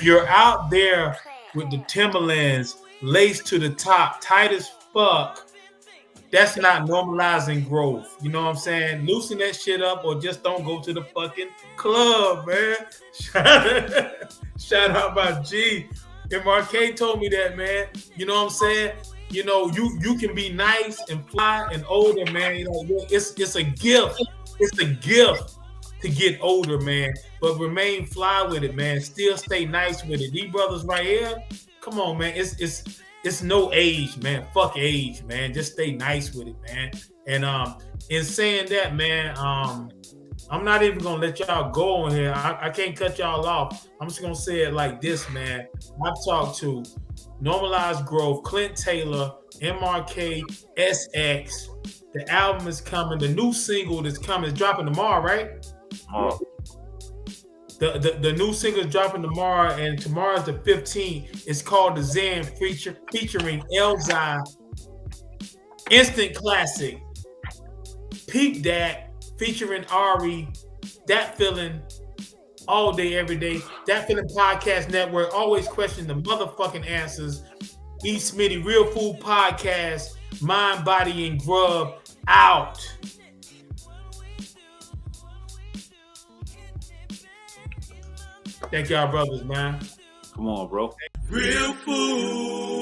you're out there with the Timberlands laced to the top, tight as fuck, that's not normalizing growth. You know what I'm saying? Loosen that shit up, or just don't go to the fucking club, man. Shout out my G. MRK told me that, man. You know what I'm saying? You know, you can be nice and fly and older, man. You know, it's a gift. It's a gift to get older, man. But remain fly with it, man. Still stay nice with it. These brothers right here, come on, man. It's no age, man. Fuck age, man. Just stay nice with it, man. And in saying that, man, I'm not even gonna let y'all go on here. I can't cut y'all off. I'm just gonna say it like this, man. I've talked to Normalized Growth, Clint Taylor, MRK, SX. The album is coming. The new single that's coming is dropping tomorrow, right? The new single is dropping tomorrow, and tomorrow's the 15th. It's called The Zen, featuring Elzhi. Instant classic. Peep that, featuring Ari, Datfeelin, all day, every day. Datfeelin Podcast Network, always question the motherfucking answers. Eat Smitty, Real Food Podcast, Mind, Body, and Grub, out. Thank y'all brothers, man. Come on, bro. Real food.